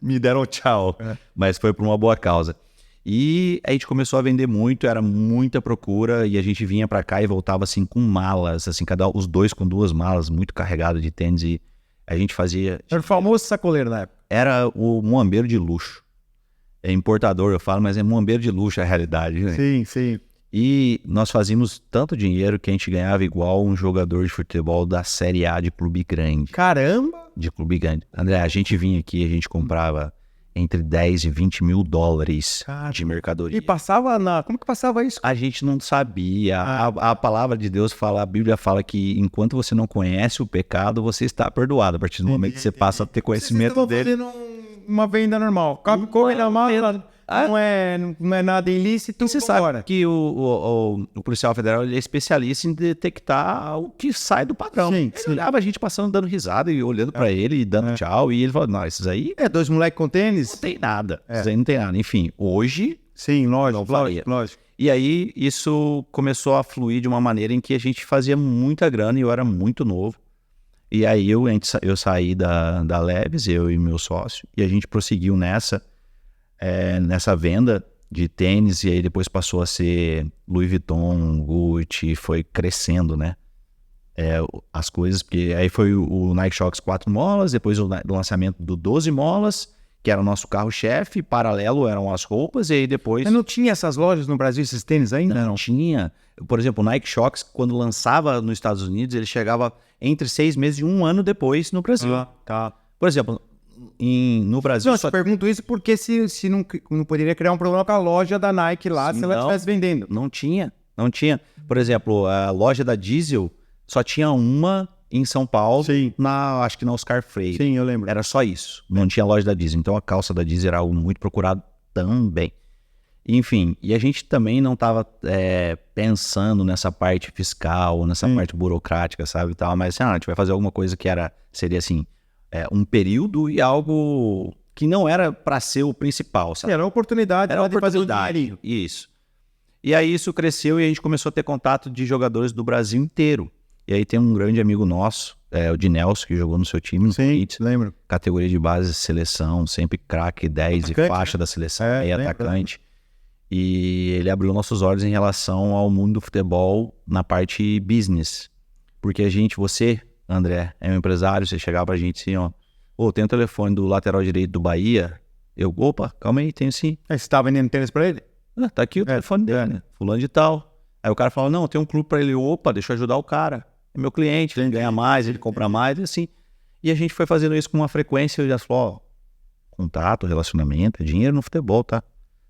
me deram tchau. Mas foi por uma boa causa. E a gente começou a vender muito, era muita procura, e a gente vinha pra cá e voltava assim com malas, assim, os 2 com 2 malas, muito carregado de tênis, e a gente fazia... Era o famoso sacoleiro na época. Era o muambeiro de luxo. É importador, eu falo, mas é muambeiro de luxo a realidade. Né? Sim. E nós fazíamos tanto dinheiro que a gente ganhava igual um jogador de futebol da Série A de clube grande. Caramba! De clube grande. André, a gente vinha aqui, a gente comprava entre 10 e 20 mil dólares de mercadoria. E passava Como que passava isso? A gente não sabia. A palavra de Deus fala, a Bíblia fala que enquanto você não conhece o pecado, você está perdoado. A partir do momento que você passa a ter conhecimento dele. Vocês fazendo uma venda normal. Corre na mala, não é nada ilícito. Você sabe que o policial federal ele é especialista em detectar o que sai do padrão. Ele olhava a gente passando, dando risada e olhando pra ele e dando tchau. E ele falou, não, esses aí... 2 moleques com tênis? Não tem nada. Esses aí não tem nada. Enfim, hoje... Sim, lógico. E aí isso começou a fluir de uma maneira em que a gente fazia muita grana e eu era muito novo. E aí eu saí da Leves, eu e meu sócio, e a gente prosseguiu nessa venda de tênis, e aí depois passou a ser Louis Vuitton, Gucci, foi crescendo, né? As coisas, porque aí foi o Nike Shox 4 molas, depois o lançamento do 12 molas, que era o nosso carro-chefe, paralelo eram as roupas, e aí depois... Mas não tinha essas lojas no Brasil, esses tênis ainda? Não tinha. Por exemplo, o Nike Shox, quando lançava nos Estados Unidos, ele chegava entre 6 meses e 1 ano depois no Brasil. Tá. Por exemplo, no Brasil... Não, eu pergunto isso porque se não poderia criar um problema com a loja da Nike lá, se ela estivesse vendendo. Não tinha. Por exemplo, a loja da Diesel só tinha uma em São Paulo, acho que na Oscar Freire. Sim, eu lembro. Era só isso. Não tinha loja da Diesel. Então a calça da Diesel era algo muito procurado também. Enfim, e a gente também não estava pensando nessa parte fiscal, nessa parte burocrática, sabe, tal, mas a gente vai fazer alguma coisa que seria assim, um período e algo que não era para ser o principal, sabe? Era uma oportunidade. Era uma oportunidade, isso. E aí isso cresceu e a gente começou a ter contato de jogadores do Brasil inteiro. E aí tem um grande amigo nosso, o Dinelson, que jogou no seu time, no Corinthians, lembro. Categoria de base, seleção, sempre craque, 10 e faixa da seleção, atacante. E ele abriu nossos olhos em relação ao mundo do futebol na parte business. Porque você, André, é um empresário, você chegava pra gente assim, tem o telefone do lateral direito do Bahia. Opa, calma aí, tenho sim. Você tava vendendo tênis pra ele? Tá aqui o telefone dele, né? Fulano de tal. Aí o cara falava, não, tem um clube pra ele. Opa, deixa eu ajudar o cara. É meu cliente, ele ganha mais, ele compra mais, e assim. E a gente foi fazendo isso com uma frequência, e já falou, contato, relacionamento, é dinheiro no futebol, tá?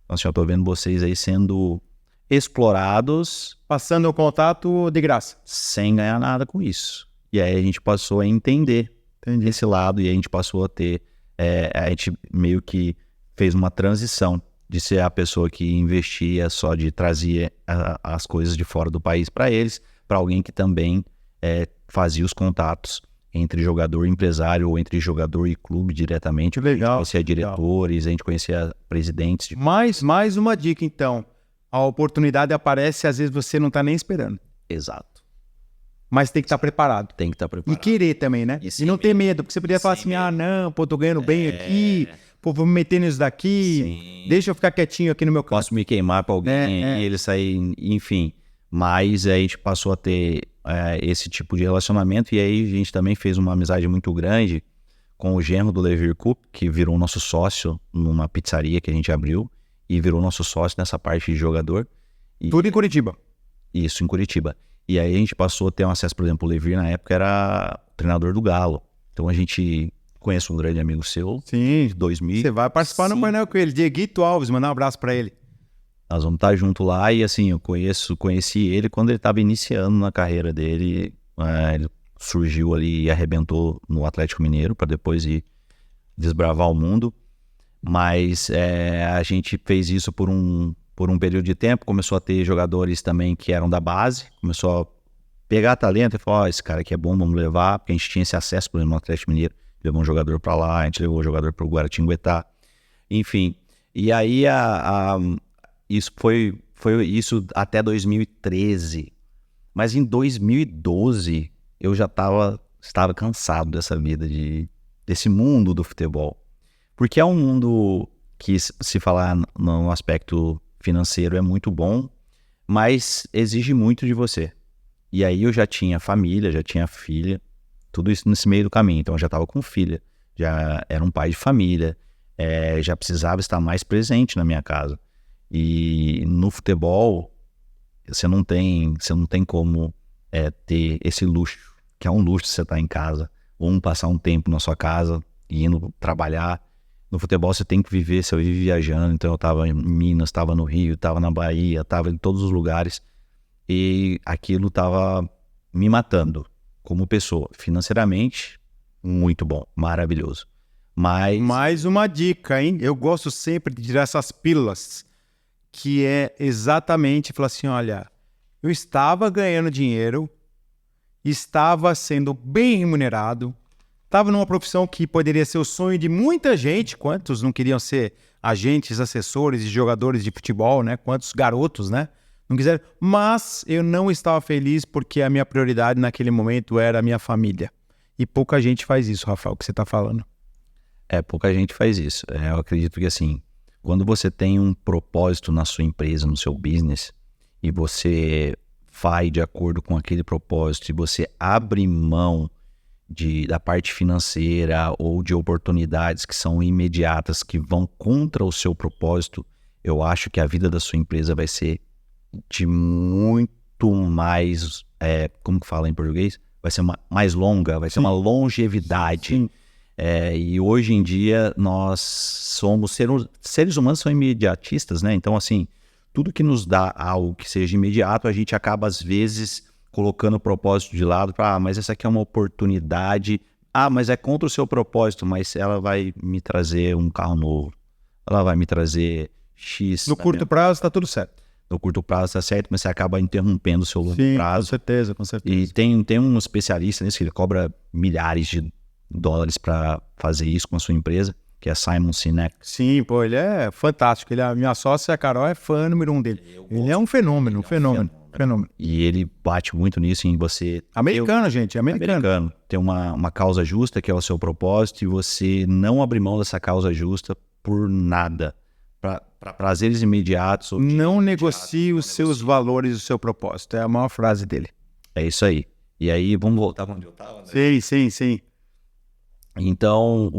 Assim, eu tô vendo vocês aí sendo explorados. Passando o contato de graça. Sem ganhar nada com isso. E aí a gente passou a entender esse lado e a gente passou a ter... a gente meio que fez uma transição de ser a pessoa que investia só de trazer as coisas de fora do país para eles, para alguém que também fazia os contatos entre jogador e empresário ou entre jogador e clube diretamente. Legal. A gente conhecia diretores, a gente conhecia presidentes. Mais uma dica, então. A oportunidade aparece, às vezes você não tá nem esperando. Exato. Mas tem que estar preparado. Tem que estar preparado. E querer também, né? E não ter medo, porque você poderia falar assim, não, pô, tô ganhando bem aqui, pô, vou me meter nisso daqui, deixa eu ficar quietinho aqui no meu canto. Posso me queimar pra alguém e ele sair, enfim. Mas aí a gente passou a ter esse tipo de relacionamento e aí a gente também fez uma amizade muito grande com o genro do Levir Cup, que virou nosso sócio numa pizzaria que a gente abriu e virou nosso sócio nessa parte de jogador. Tudo em Curitiba? Isso, em Curitiba. E aí a gente passou a ter um acesso, por exemplo, o Levir na época era treinador do Galo. Então a gente conhece um grande amigo seu. Sim. De 2000. Você vai participar no painel com ele. Dieguito Alves, mandar um abraço pra ele. Nós vamos estar junto lá e assim, eu conheci ele quando ele estava iniciando na carreira dele. Ele surgiu ali e arrebentou no Atlético Mineiro para depois ir desbravar o mundo. Mas a gente fez isso por um período de tempo, começou a ter jogadores também que eram da base, começou a pegar talento e falou, esse cara aqui é bom, vamos levar, porque a gente tinha esse acesso, por exemplo, no Atlético Mineiro, levou um jogador para lá, a gente levou um jogador para o Guaratinguetá, enfim. E aí isso foi isso até 2013, mas em 2012 eu já estava cansado dessa vida, desse mundo do futebol. Porque é um mundo que, se falar no aspecto financeiro, é muito bom, mas exige muito de você. E aí eu já tinha família, já tinha filha, tudo isso nesse meio do caminho. Então eu já estava com filha, já era um pai de família, já precisava estar mais presente na minha casa. E no futebol, você não tem como ter esse luxo, que é um luxo você estar em casa, ou passar um tempo na sua casa, indo trabalhar. No futebol você tem que viver, você vive viajando, então eu estava em Minas, estava no Rio, estava na Bahia, estava em todos os lugares e aquilo estava me matando como pessoa. Financeiramente, muito bom, maravilhoso. Mas... Mais uma dica, hein? Eu gosto sempre de tirar essas pílulas, que é exatamente falar assim, olha, eu estava ganhando dinheiro, estava sendo bem remunerado, estava numa profissão que poderia ser o sonho de muita gente. Quantos não queriam ser agentes, assessores e jogadores de futebol, né? Quantos garotos, né? Não quiseram. Mas eu não estava feliz porque a minha prioridade naquele momento era a minha família. E pouca gente faz isso, Rafael, que você está falando. Pouca gente faz isso. Eu acredito que assim, quando você tem um propósito na sua empresa, no seu business, e você vai de acordo com aquele propósito e você abre mão da parte financeira ou de oportunidades que são imediatas, que vão contra o seu propósito, eu acho que a vida da sua empresa vai ser de muito mais, como que fala em português? Vai ser mais longa, vai ser uma longevidade. Sim. E hoje em dia nós somos seres humanos, são imediatistas, né? Então assim, tudo que nos dá algo que seja imediato, a gente acaba às vezes colocando o propósito de lado para, mas essa aqui é uma oportunidade, mas é contra o seu propósito, mas ela vai me trazer um carro novo, ela vai me trazer X. No curto prazo está tudo certo. No curto prazo está certo, mas você acaba interrompendo o seu longo prazo. Com certeza, com certeza. E tem um especialista nisso, que ele cobra milhares de dólares para fazer isso com a sua empresa, que é Simon Sinek. Sim, pô, ele é fantástico. A minha sócia, a Carol, é fã número 1 dele. Ele é um fenômeno, um fenômeno. E ele bate muito nisso em você... Americano, gente, americano. Ter uma causa justa, que é o seu propósito, e você não abrir mão dessa causa justa por nada. Para prazeres imediatos. Não negocie os seus valores e o seu propósito. É a maior frase dele. É isso aí. E aí, vamos voltar para onde eu estava, né? Sim. Então,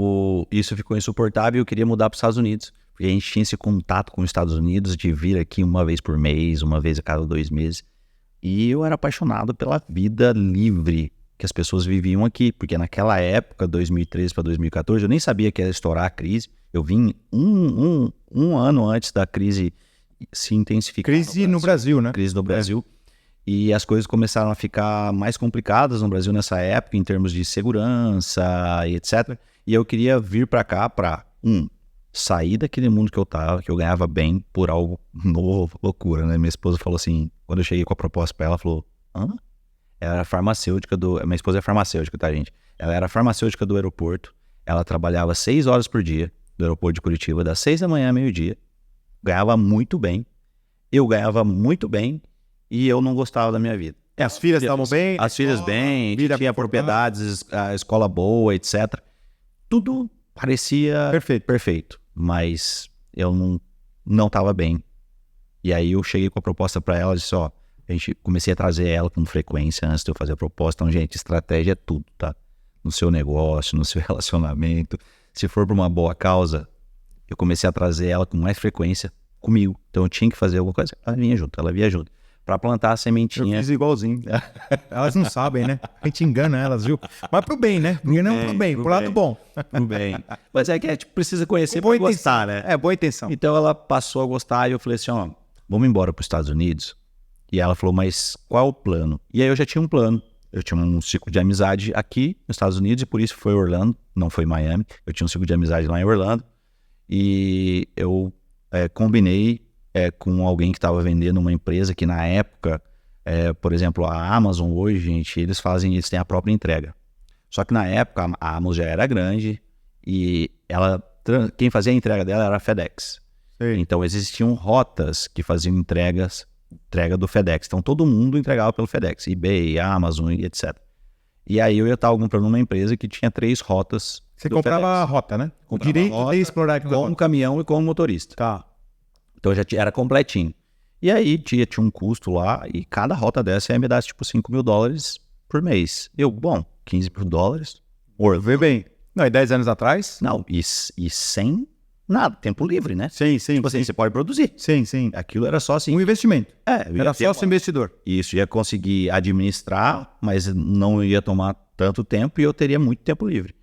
isso ficou insuportável e eu queria mudar para os Estados Unidos. Porque a gente tinha esse contato com os Estados Unidos de vir aqui uma vez por mês, uma vez a cada 2 meses. E eu era apaixonado pela vida livre que as pessoas viviam aqui. Porque naquela época, 2013 para 2014, eu nem sabia que ia estourar a crise. Eu vim um ano antes da crise se intensificar. Crise no Brasil, né? Crise no Brasil. E as coisas começaram a ficar mais complicadas no Brasil nessa época, em termos de segurança e etc. E eu queria vir para cá para, sair daquele mundo que eu tava, que eu ganhava bem por algo novo, loucura, né? Minha esposa falou assim, quando eu cheguei com a proposta para ela, falou, Ela era farmacêutica minha esposa é farmacêutica, tá, gente? Ela era farmacêutica do aeroporto, ela trabalhava 6 horas por dia do aeroporto de Curitiba, das 6 da manhã a meio-dia, ganhava muito bem, eu ganhava muito bem e eu não gostava da minha vida. As filhas estavam bem? As filhas bem, tinha propriedades, a escola boa, etc. Tudo parecia perfeito, mas eu não estava bem. E aí eu cheguei com a proposta para ela e disse, comecei a trazer ela com frequência antes de eu fazer a proposta. Então, gente, estratégia é tudo, tá? No seu negócio, no seu relacionamento. Se for por uma boa causa, eu comecei a trazer ela com mais frequência comigo. Então eu tinha que fazer alguma coisa, ela vinha junto. Para plantar a sementinha. Eu fiz igualzinho. Elas não sabem, né? A gente engana elas, viu? Mas pro bem, né? Enganamos pro bem, pro lado bom. Pro bem. Mas precisa conhecer para gostar, né? Boa intenção. Então ela passou a gostar e eu falei assim, vamos embora para os Estados Unidos? E ela falou, mas qual é o plano? E aí eu já tinha um plano. Eu tinha um ciclo de amizade aqui nos Estados Unidos e por isso foi Orlando, não foi Miami. Eu tinha um ciclo de amizade lá em Orlando e eu combinei com alguém que estava vendendo uma empresa que na época, por exemplo, a Amazon hoje, gente, eles têm a própria entrega. Só que na época a Amazon já era grande e quem fazia a entrega dela era a FedEx. Sim. Então existiam rotas que faziam entrega do FedEx. Então todo mundo entregava pelo FedEx, eBay, Amazon e etc. E aí eu estava comprando uma empresa que tinha 3 rotas. Você comprava FedEx. a rota, né? O Comprava direito a rota de explorar aquela como rota. caminhão e como motorista. Tá. Então já era completinho. E aí tinha um custo lá e cada rota dessa ia me dar tipo $5.000 por mês. Eu, bom, $15.000. Vê bem. Não, e 10 anos atrás? Não, e sem nada, tempo livre, né? Sim, sim. Tipo assim, você pode produzir. Sim, sim. Aquilo era só assim. Um investimento. Eu ia Era ter sócio investidor. Isso, ia conseguir administrar, mas não ia tomar tanto tempo e eu teria muito tempo livre.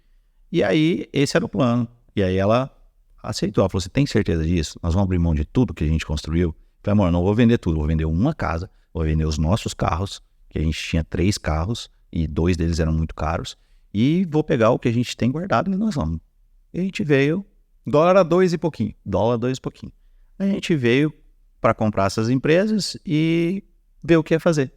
E aí, esse era o plano. E aí ela aceitou. Ela falou, você tem certeza disso? Nós vamos abrir mão de tudo que a gente construiu? Eu falei, amor, eu não vou vender tudo. Vou vender uma casa, vou vender os nossos carros, que a gente tinha 3 carros e 2 deles eram muito caros. E vou pegar o que a gente tem guardado e nós vamos. E a gente veio... Dólar a 2 e pouquinho. Dólar 2 e pouquinho. A gente veio para comprar essas empresas e ver o que ia fazer.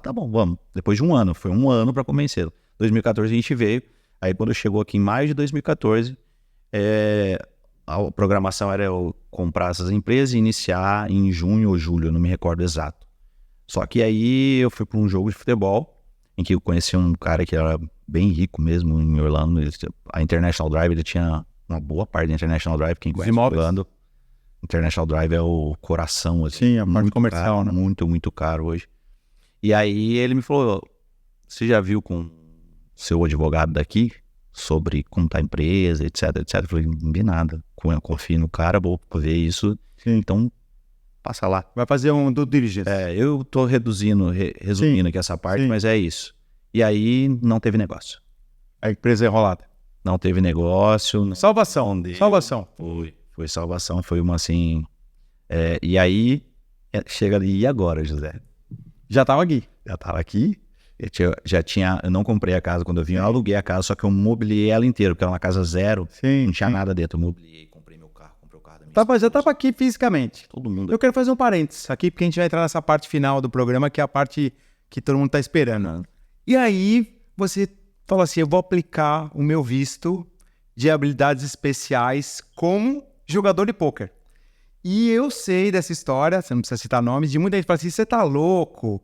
Tá bom, vamos. Depois de um ano, foi um ano para convencê-lo. 2014 a gente veio, aí quando chegou aqui em maio de 2014, a programação era eu comprar essas empresas e iniciar em junho ou julho, eu não me recordo exato. Só que aí eu fui para um jogo de futebol, em que eu conheci um cara que era bem rico mesmo em Orlando. A International Drive, ele tinha uma boa parte da International Drive, quem conhece Orlando. International Drive é o coração, assim. Sim, a parte comercial, caro, né? Muito, muito caro hoje. E aí ele me falou, você já viu com seu advogado daqui sobre como tá a empresa, etc, etc? Eu falei, não vi nada. Eu confio no cara, vou ver isso. Sim. Então, passa lá. Vai fazer um due diligence. Eu tô resumindo aqui essa parte, mas é isso. E aí não teve negócio. A empresa é enrolada. Não teve negócio. Salvação. Salvação. Foi salvação, foi uma assim... e aí, chega ali, e agora, José? Já tava aqui. Já tava aqui. Eu não comprei a casa quando eu vim, eu aluguei a casa, só que eu mobiliei ela inteira, porque era uma casa zero, não tinha nada dentro. Eu mobiliei, comprei meu carro, comprei o carro da minha esposa. Já tava aqui fisicamente. Todo mundo. Eu quero fazer um parênteses aqui, porque a gente vai entrar nessa parte final do programa, que é a parte que todo mundo tá esperando. E aí, você falou assim, eu vou aplicar o meu visto de habilidades especiais como jogador de pôquer. E eu sei dessa história, você não precisa citar nomes, de muita gente que fala assim, você tá louco?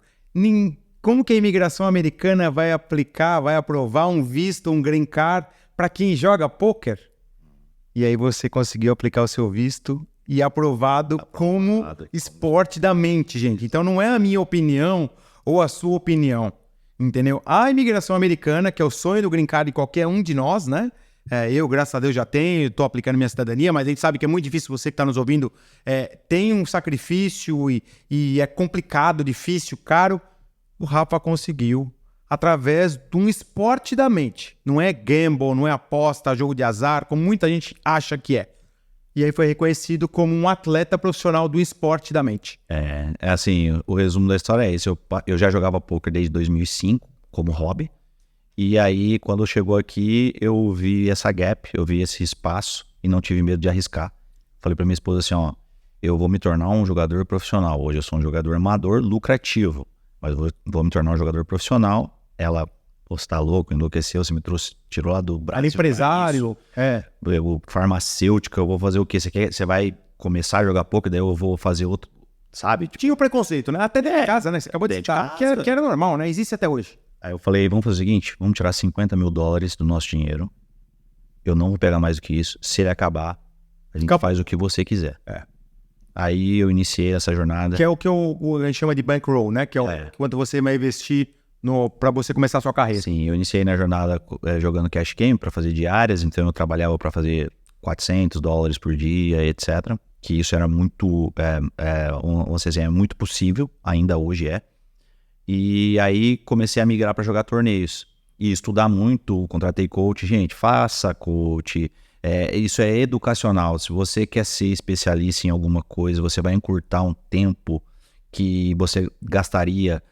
Como que a imigração americana vai aprovar um visto, um green card para quem joga pôquer? E aí você conseguiu aplicar o seu visto e aprovado como esporte da mente, gente. Então não é a minha opinião ou a sua opinião, entendeu? A imigração americana, que é o sonho do green card de qualquer um de nós, né? Eu, graças a Deus, já tenho, estou aplicando minha cidadania, mas a gente sabe que é muito difícil, você que está nos ouvindo, tem um sacrifício e é complicado, difícil, caro. O Rafa conseguiu através de um esporte da mente. Não é gamble, não é aposta, jogo de azar, como muita gente acha que é. E aí foi reconhecido como um atleta profissional do esporte da mente. Assim, o resumo da história é esse. Eu já jogava poker desde 2005 como hobby. E aí, quando chegou aqui, eu vi essa gap, eu vi esse espaço e não tive medo de arriscar. Falei pra minha esposa assim, eu vou me tornar um jogador profissional. Hoje eu sou um jogador amador, lucrativo, mas vou me tornar um jogador profissional. Ela, você tá louco, enlouqueceu, você me tirou lá do Brasil. Empresário, farmacêutica, eu vou fazer o quê? Você vai começar a jogar poker, daí eu vou fazer outro, sabe? Tinha o preconceito, né? Até dentro de casa, né? Você acabou de citar, que era normal, né? Existe até hoje. Aí eu falei, vamos fazer o seguinte, vamos tirar $50.000 do nosso dinheiro. Eu não vou pegar mais do que isso. Se ele acabar, a gente faz o que você quiser. Aí eu iniciei essa jornada. Que é o que a gente chama de bankroll, né? Que é quanto você vai investir para você começar a sua carreira. Sim, eu iniciei na jornada jogando cash game para fazer diárias, então eu trabalhava para fazer $400 por dia, etc. Que isso era muito, vamos dizer, é muito possível, ainda hoje é. E aí comecei a migrar para jogar torneios e estudar muito, contratei coach. Gente, faça coach, Isso é educacional. Se você quer ser especialista em alguma coisa, você vai encurtar um tempo que você gastaria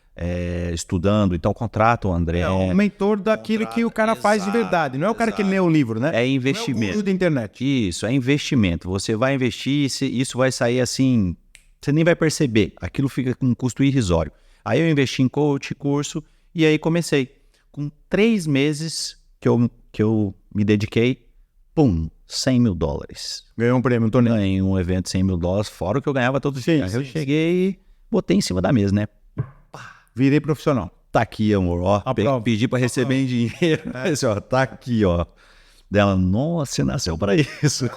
estudando. Então, contrata o André. É um mentor daquilo que o cara faz de verdade. Não é o cara que lê o livro, né? É investimento. Não é o guru da internet. Isso, é investimento. Você vai investir, isso vai sair assim, você nem vai perceber. Aquilo fica com um custo irrisório. Aí eu investi em coach, curso, e aí comecei. Com 3 meses que eu me dediquei, pum, $100 mil. Ganhou um prêmio, um torneio. Ganhei um evento de $100 mil, fora o que eu ganhava todos os dias. Eu cheguei e botei em cima da mesa, né? Virei profissional. Tá aqui, amor, ó. Pedi pra receber em dinheiro. Assim, ó, tá aqui, ó. Dela, nossa, você nasceu pra isso.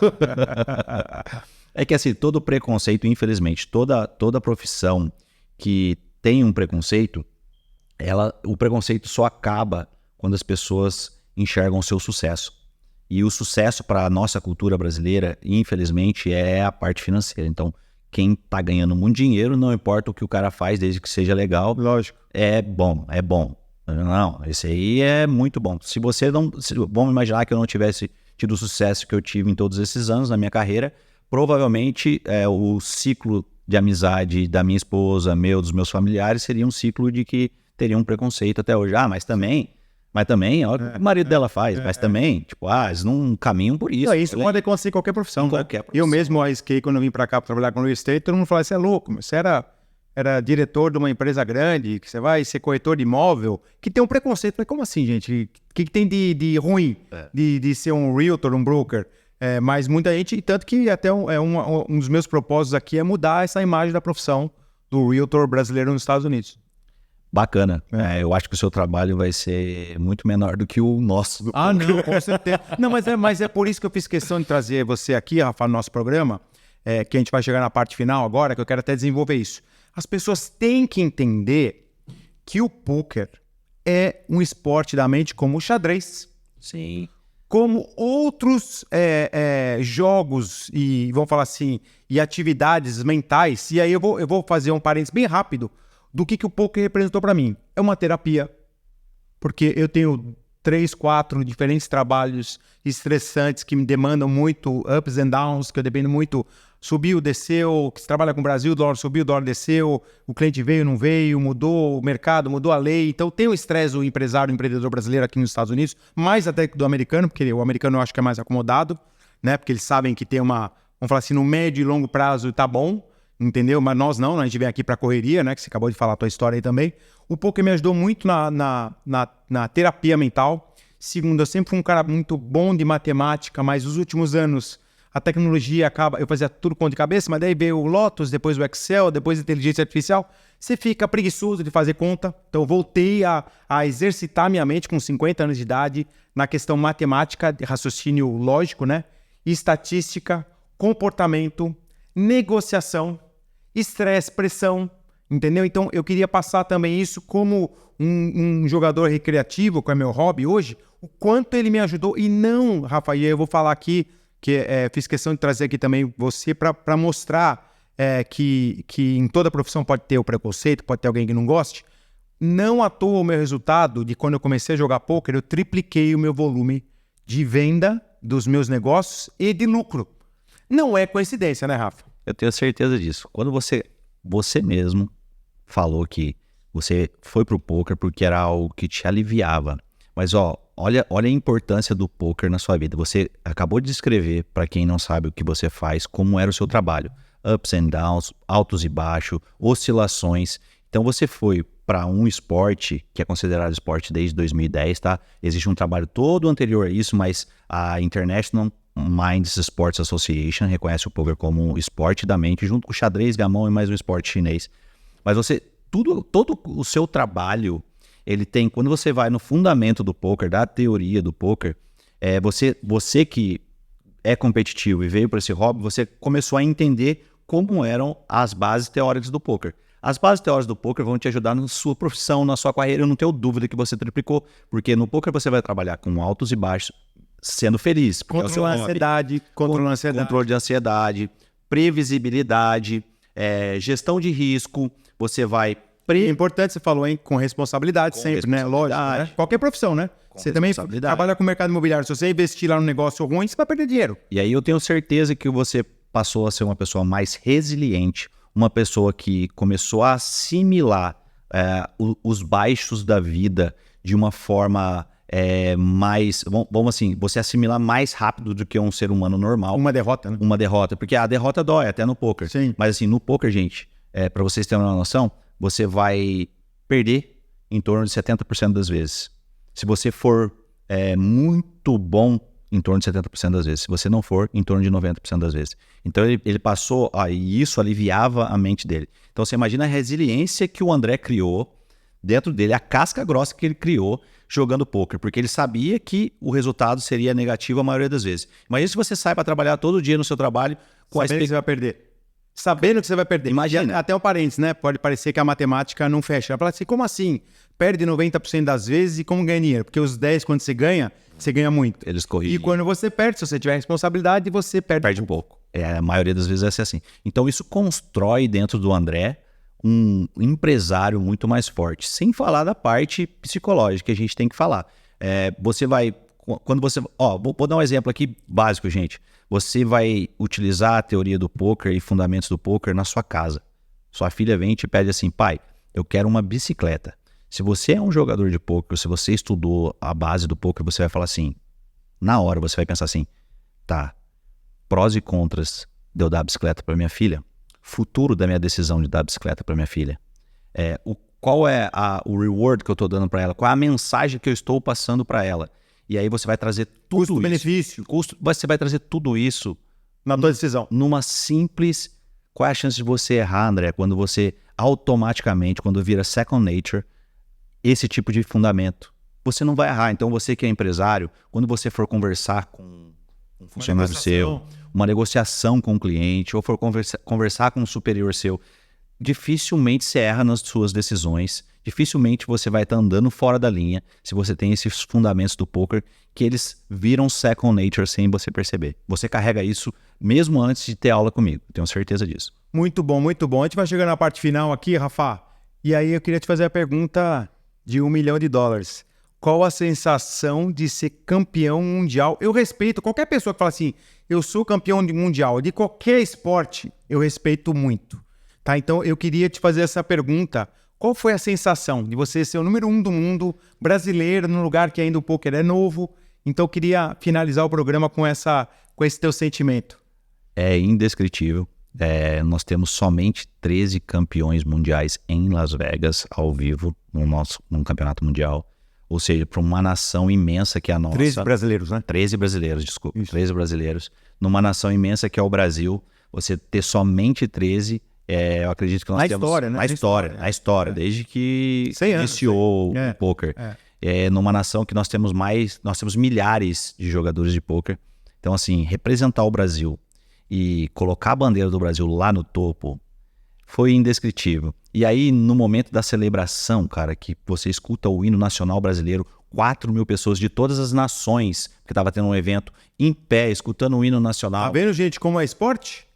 É que assim, todo preconceito, infelizmente, toda profissão que tem um preconceito, o preconceito só acaba quando as pessoas enxergam o seu sucesso. E o sucesso para a nossa cultura brasileira, infelizmente, é a parte financeira. Então, quem tá ganhando muito dinheiro, não importa o que o cara faz, desde que seja legal. Lógico. É bom. Não, esse aí é muito bom. Se você não... Vamos imaginar que eu não tivesse tido o sucesso que eu tive em todos esses anos na minha carreira, provavelmente o ciclo de amizade da minha esposa, dos meus familiares, seria um ciclo de que teria um preconceito até hoje. Mas também, olha o que o marido dela faz, mas também, tipo, eles não caminham por isso. Isso pode acontecer em qualquer profissão. Qualquer profissão. Eu mesmo arrisquei quando eu vim pra cá pra trabalhar com real estate, todo mundo falava, você é louco, você era diretor de uma empresa grande, que você vai ser corretor de imóvel, que tem um preconceito. Eu falei, como assim, gente? O que tem de ruim de ser um realtor, um broker? Mas muita gente, tanto que até um dos meus propósitos aqui é mudar essa imagem da profissão do realtor brasileiro nos Estados Unidos. Bacana. Eu acho que o seu trabalho vai ser muito menor do que o nosso. Não, com certeza. Não, mas é por isso que eu fiz questão de trazer você aqui, Rafa, no nosso programa, que a gente vai chegar na parte final agora, que eu quero até desenvolver isso. As pessoas têm que entender que o poker é um esporte da mente como o xadrez. Sim. Como outros jogos e, vamos falar assim, e atividades mentais. E aí eu vou fazer um parênteses bem rápido do que o poker representou para mim. É uma terapia, porque eu tenho 3, 4 diferentes trabalhos estressantes que me demandam muito ups and downs, que eu dependo muito, subiu, desceu, que se trabalha com o Brasil, o dólar subiu, o dólar desceu, o cliente veio, não veio, mudou o mercado, mudou a lei. Então tem o estresse, o empreendedor brasileiro aqui nos Estados Unidos, mais até que do americano, porque o americano eu acho que é mais acomodado, né? Porque eles sabem que tem vamos falar assim, no médio e longo prazo tá bom, entendeu? Mas nós não, a gente vem aqui pra correria, né? Que você acabou de falar a tua história aí também. O poker me ajudou muito na terapia mental. Segundo, eu sempre fui um cara muito bom de matemática, mas nos últimos anos a tecnologia eu fazia tudo com de cabeça, mas daí veio o Lotus, depois o Excel, depois a inteligência artificial. Você fica preguiçoso de fazer conta. Então eu voltei a exercitar minha mente com 50 anos de idade na questão matemática, de raciocínio lógico, né? Estatística, comportamento, negociação, estresse, pressão, entendeu? Então eu queria passar também isso como um jogador recreativo, que é meu hobby hoje, o quanto ele me ajudou. E não, Rafael, eu vou falar aqui, que fiz questão de trazer aqui também você para mostrar que em toda profissão pode ter o preconceito, pode ter alguém que não goste. Não à toa o meu resultado de quando eu comecei a jogar poker, eu tripliquei o meu volume de venda dos meus negócios e de lucro. Não é coincidência, né, Rafa? Eu tenho certeza disso. Quando você mesmo falou que você foi pro poker porque era algo que te aliviava. Mas olha a importância do poker na sua vida. Você acabou de descrever, para quem não sabe o que você faz, como era o seu trabalho. Ups and downs, altos e baixos, oscilações. Então você foi para um esporte, que é considerado esporte desde 2010, tá? Existe um trabalho todo anterior a isso, mas a International Minds Sports Association reconhece o poker como um esporte da mente, junto com o xadrez, gamão e mais um esporte chinês. Mas todo o seu trabalho, ele tem, quando você vai no fundamento do poker, da teoria do poker, você que é competitivo e veio para esse hobby, você começou a entender como eram as bases teóricas do poker. As bases teóricas do poker vão te ajudar na sua profissão, na sua carreira. Eu não tenho dúvida que você triplicou, porque no poker você vai trabalhar com altos e baixos, sendo feliz. Controle de ansiedade, previsibilidade, gestão de risco. Você vai É importante, você falou, hein? Com responsabilidade sempre, né? Lógico, né? Qualquer profissão, né? Você também trabalha com o mercado imobiliário. Se você investir lá no negócio ruim, você vai perder dinheiro. E aí eu tenho certeza que você passou a ser uma pessoa mais resiliente, uma pessoa que começou a assimilar os baixos da vida de uma forma mais... Vamos assim, você assimilar mais rápido do que um ser humano normal. Uma derrota, né? Uma derrota, porque a derrota dói até no poker. Sim. Mas assim, no poker, gente, para vocês terem uma noção, você vai perder em torno de 70% das vezes. Se você for muito bom, em torno de 70% das vezes. Se você não for, em torno de 90% das vezes. Então ele passou, e isso aliviava a mente dele. Então você imagina a resiliência que o André criou dentro dele, a casca grossa que ele criou jogando poker, porque ele sabia que o resultado seria negativo a maioria das vezes. Imagina se você sai para trabalhar todo dia no seu trabalho com sabendo que você vai perder. Sabendo que você vai perder. Imagina. Até um parênteses, né? Pode parecer que a matemática não fecha. Ela fala assim, como assim? Perde 90% das vezes e como ganha dinheiro? Porque os 10, quando você ganha muito. Eles corrigem. E quando você perde, se você tiver responsabilidade, você perde um pouco. A maioria das vezes vai ser assim. Então isso constrói dentro do André um empresário muito mais forte. Sem falar da parte psicológica que a gente tem que falar. Você vai... Quando você... vou dar um exemplo aqui básico, gente. Você vai utilizar a teoria do poker e fundamentos do poker na sua casa. Sua filha vem e te pede assim, pai, eu quero uma bicicleta. Se você é um jogador de poker, se você estudou a base do poker, você vai falar assim, na hora você vai pensar assim, tá, prós e contras de eu dar a bicicleta para minha filha, futuro da minha decisão de dar a bicicleta para minha filha, qual é o reward que eu estou dando para ela, qual é a mensagem que eu estou passando para ela. E aí você vai trazer tudo isso. Custo-benefício. Você vai trazer tudo isso na tua decisão. Numa simples... Qual é a chance de você errar, André, quando você automaticamente, quando vira second nature, esse tipo de fundamento? Você não vai errar. Então você que é empresário, quando você for conversar com um funcionário seu, uma negociação com um cliente, ou for conversar com um superior seu, dificilmente você erra nas suas decisões. Dificilmente você vai estar andando fora da linha se você tem esses fundamentos do poker que eles viram second nature sem você perceber. Você carrega isso mesmo antes de ter aula comigo. Tenho certeza disso. Muito bom, muito bom. A gente vai chegando na parte final aqui, Rafa. E aí eu queria te fazer a pergunta de $1 milhão. Qual a sensação de ser campeão mundial? Eu respeito qualquer pessoa que fala assim, eu sou campeão mundial de qualquer esporte, eu respeito muito. Tá? Então eu queria te fazer essa pergunta. Qual foi a sensação de você ser o número 1 do mundo, brasileiro, num lugar que ainda o poker é novo? Então eu queria finalizar o programa com esse teu sentimento. É indescritível. Nós temos somente 13 campeões mundiais em Las Vegas, ao vivo, num campeonato mundial. Ou seja, para uma nação imensa que é a nossa... 13 brasileiros, né? 13 brasileiros, desculpa. Isso. 13 brasileiros. Numa nação imensa que é o Brasil, você ter somente 13... eu acredito que nós temos... História, né? Na história, desde que iniciou o poker. Numa nação que nós temos milhares de jogadores de poker. Então, assim, representar o Brasil e colocar a bandeira do Brasil lá no topo foi indescritível. E aí, no momento da celebração, cara, que você escuta o hino nacional brasileiro, 4.000 pessoas de todas as nações, que estava tendo um evento, em pé, escutando o hino nacional. Tá vendo, gente, como é esporte?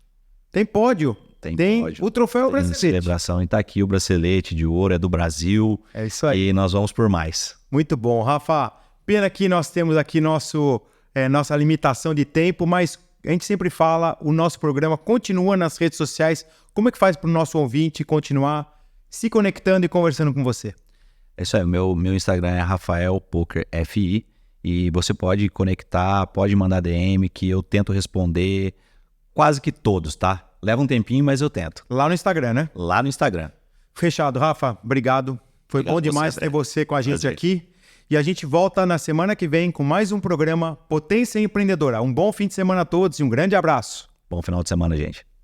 Tem pódio. Tem pódio. O troféu bracelete. Celebração. E tá aqui o bracelete de ouro, é do Brasil. É isso aí. E nós vamos por mais. Muito bom, Rafa. Pena que nós temos aqui nossa limitação de tempo, mas a gente sempre fala, o nosso programa continua nas redes sociais. Como é que faz para o nosso ouvinte continuar se conectando e conversando com você? É isso aí, meu Instagram é RafaelPokerFI e você pode conectar, pode mandar DM que eu tento responder quase que todos, tá? Leva um tempinho, mas eu tento. Lá no Instagram, né? Lá no Instagram. Fechado, Rafa. Obrigado. Foi bom demais ter você com a gente aqui. E a gente volta na semana que vem com mais um programa Potência Empreendedora. Um bom fim de semana a todos e um grande abraço. Bom final de semana, gente.